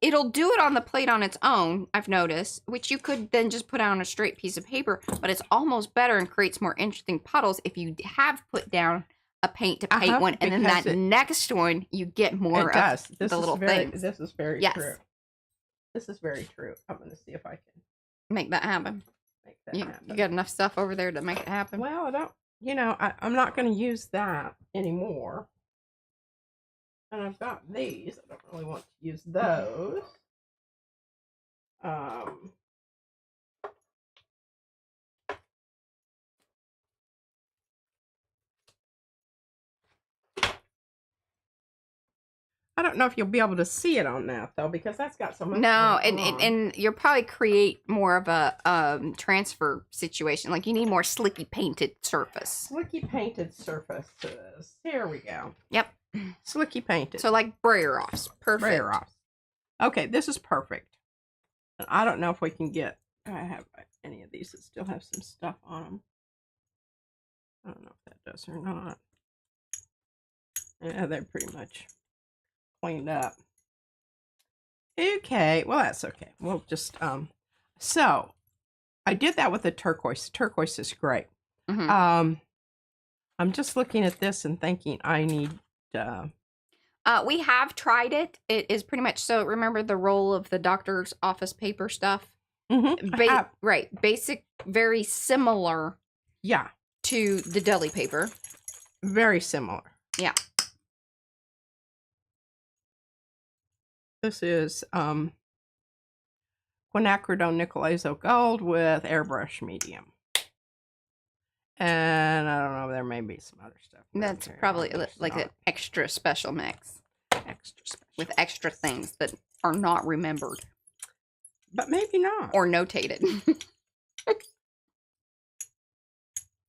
it'll do it on the plate on its own, I've noticed, which you could then just put on a straight piece of paper, but it's almost better and creates more interesting puddles if you have put down a paint to paint one, and then that next one, you get more of the little things. This is very true. This is very true. I'm going to see if I can make that happen. You got enough stuff over there to make it happen? Well, I don't, I'm not going to use that anymore. And I've got these. I don't really want to use those. I don't know if you'll be able to see it on that though, because that's got so much. No, going on. and you'll probably create more of a transfer situation. Like you need more slicky painted surface. Slicky painted surfaces. Here we go. Yep. Slicky painted. So like brayer offs. Perfect. Brayer offs. Okay, this is perfect. I don't know if we can get. I have any of these that still have some stuff on them. I don't know if that does or not. Yeah, they're pretty much cleaned up. Okay, well that's okay. We'll just so I did that with the turquoise. Turquoise is great. Mm-hmm. I'm just looking at this and thinking I need we have tried it. It is pretty much so. Remember the roll of the doctor's office paper stuff? Mm-hmm. Right. Basic, very similar. Yeah. To the deli paper. Very similar. Yeah. This is quinacridone nickel azo gold with airbrush medium. And I don't know, there may be some other stuff. That's probably like an extra special mix. Extra special. With extra things that are not remembered. But maybe not. Or notated.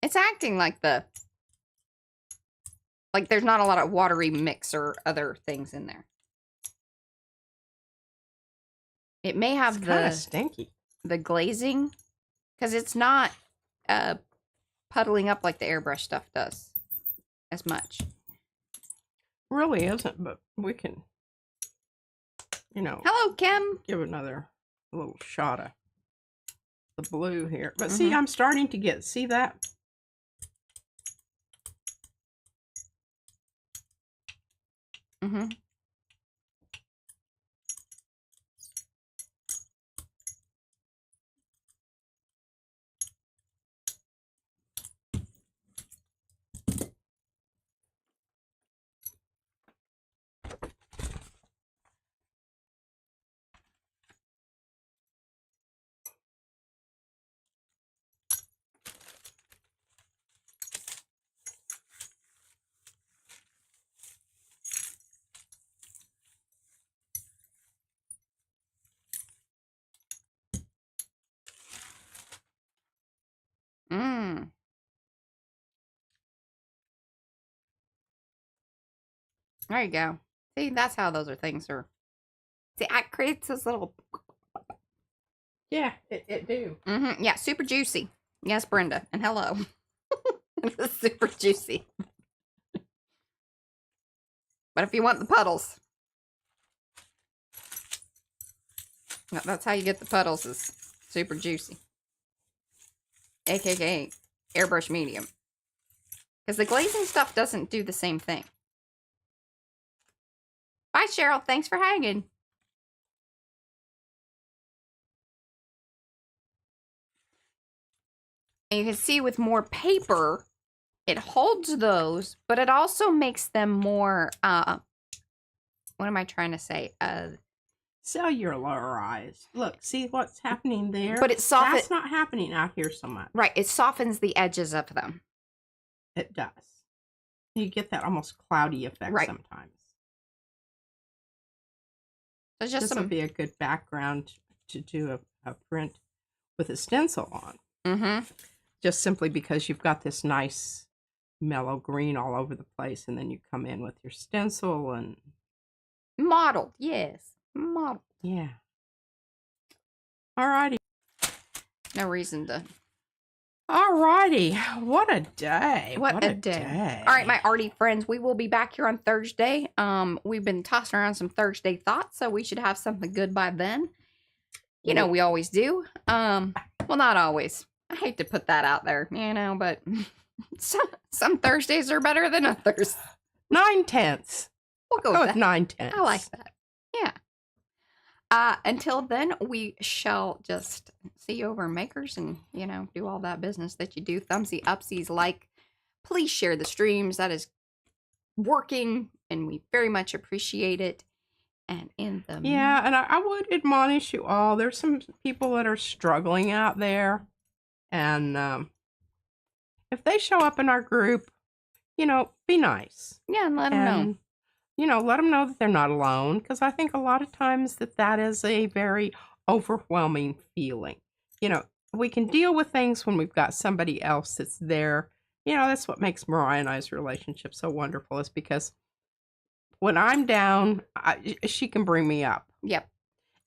It's acting like there's not a lot of watery mix or other things in there. It may have kind of stinky. The glazing, because it's not puddling up like the airbrush stuff does as much. Really isn't, but we can, Hello, Kim. give another little shot of the blue here. But see, I'm starting to see that? Mm-hmm. There you go. See, that's how those things are. See, it creates this little. Yeah, it do. Mm-hmm. Yeah, super juicy. Yes, Brenda, and hello. This is super juicy. But if you want the puddles, that's how you get the puddles, is super juicy. AKA airbrush medium. Because the glazing stuff doesn't do the same thing. Bye, Cheryl. Thanks for hanging. And you can see with more paper, it holds those, but it also makes them more, what am I trying to say? Cellularized. Look, see what's happening there? But it softens. That's not happening out here so much. Right, it softens the edges of them. It does. You get that almost cloudy effect sometimes. So just this would be a good background to do a print with a stencil on. Mm-hmm. Just simply because you've got this nice mellow green all over the place, and then you come in with your stencil and modeled, yes, modeled. Yeah. Alrighty. No reason to. Alrighty. What a day. What a day. All right, my arty friends, we will be back here on Thursday. We've been tossing around some Thursday thoughts, so we should have something good by then. You know, we always do. Well, not always. I hate to put that out there, but some Thursdays are better than others. 9/10. We'll go with 9/10. I like that. Yeah. Until then, we shall just see you over in Makers and, do all that business that you do. Thumbsy upsies, please share the streams. That is working, and we very much appreciate it. And and I would admonish you all. There's some people that are struggling out there, and if they show up in our group, be nice. Yeah, and let them know. let them know that they're not alone, because I think a lot of times that is a very overwhelming feeling. We can deal with things when we've got somebody else that's there. That's what makes Mariah and I's relationship so wonderful, is because when I'm down, she can bring me up. Yep.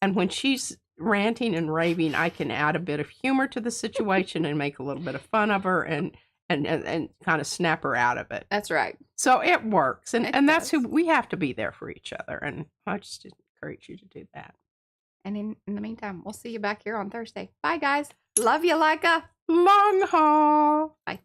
And when she's ranting and raving, I can add a bit of humor to the situation and make a little bit of fun of her and kind of snap her out of it. That's right. So it works. And that's does. who we have to be there for each other. And I just encourage you to do that. And in the meantime, we'll see you back here on Thursday. Bye, guys. Love you like a long haul. Bye.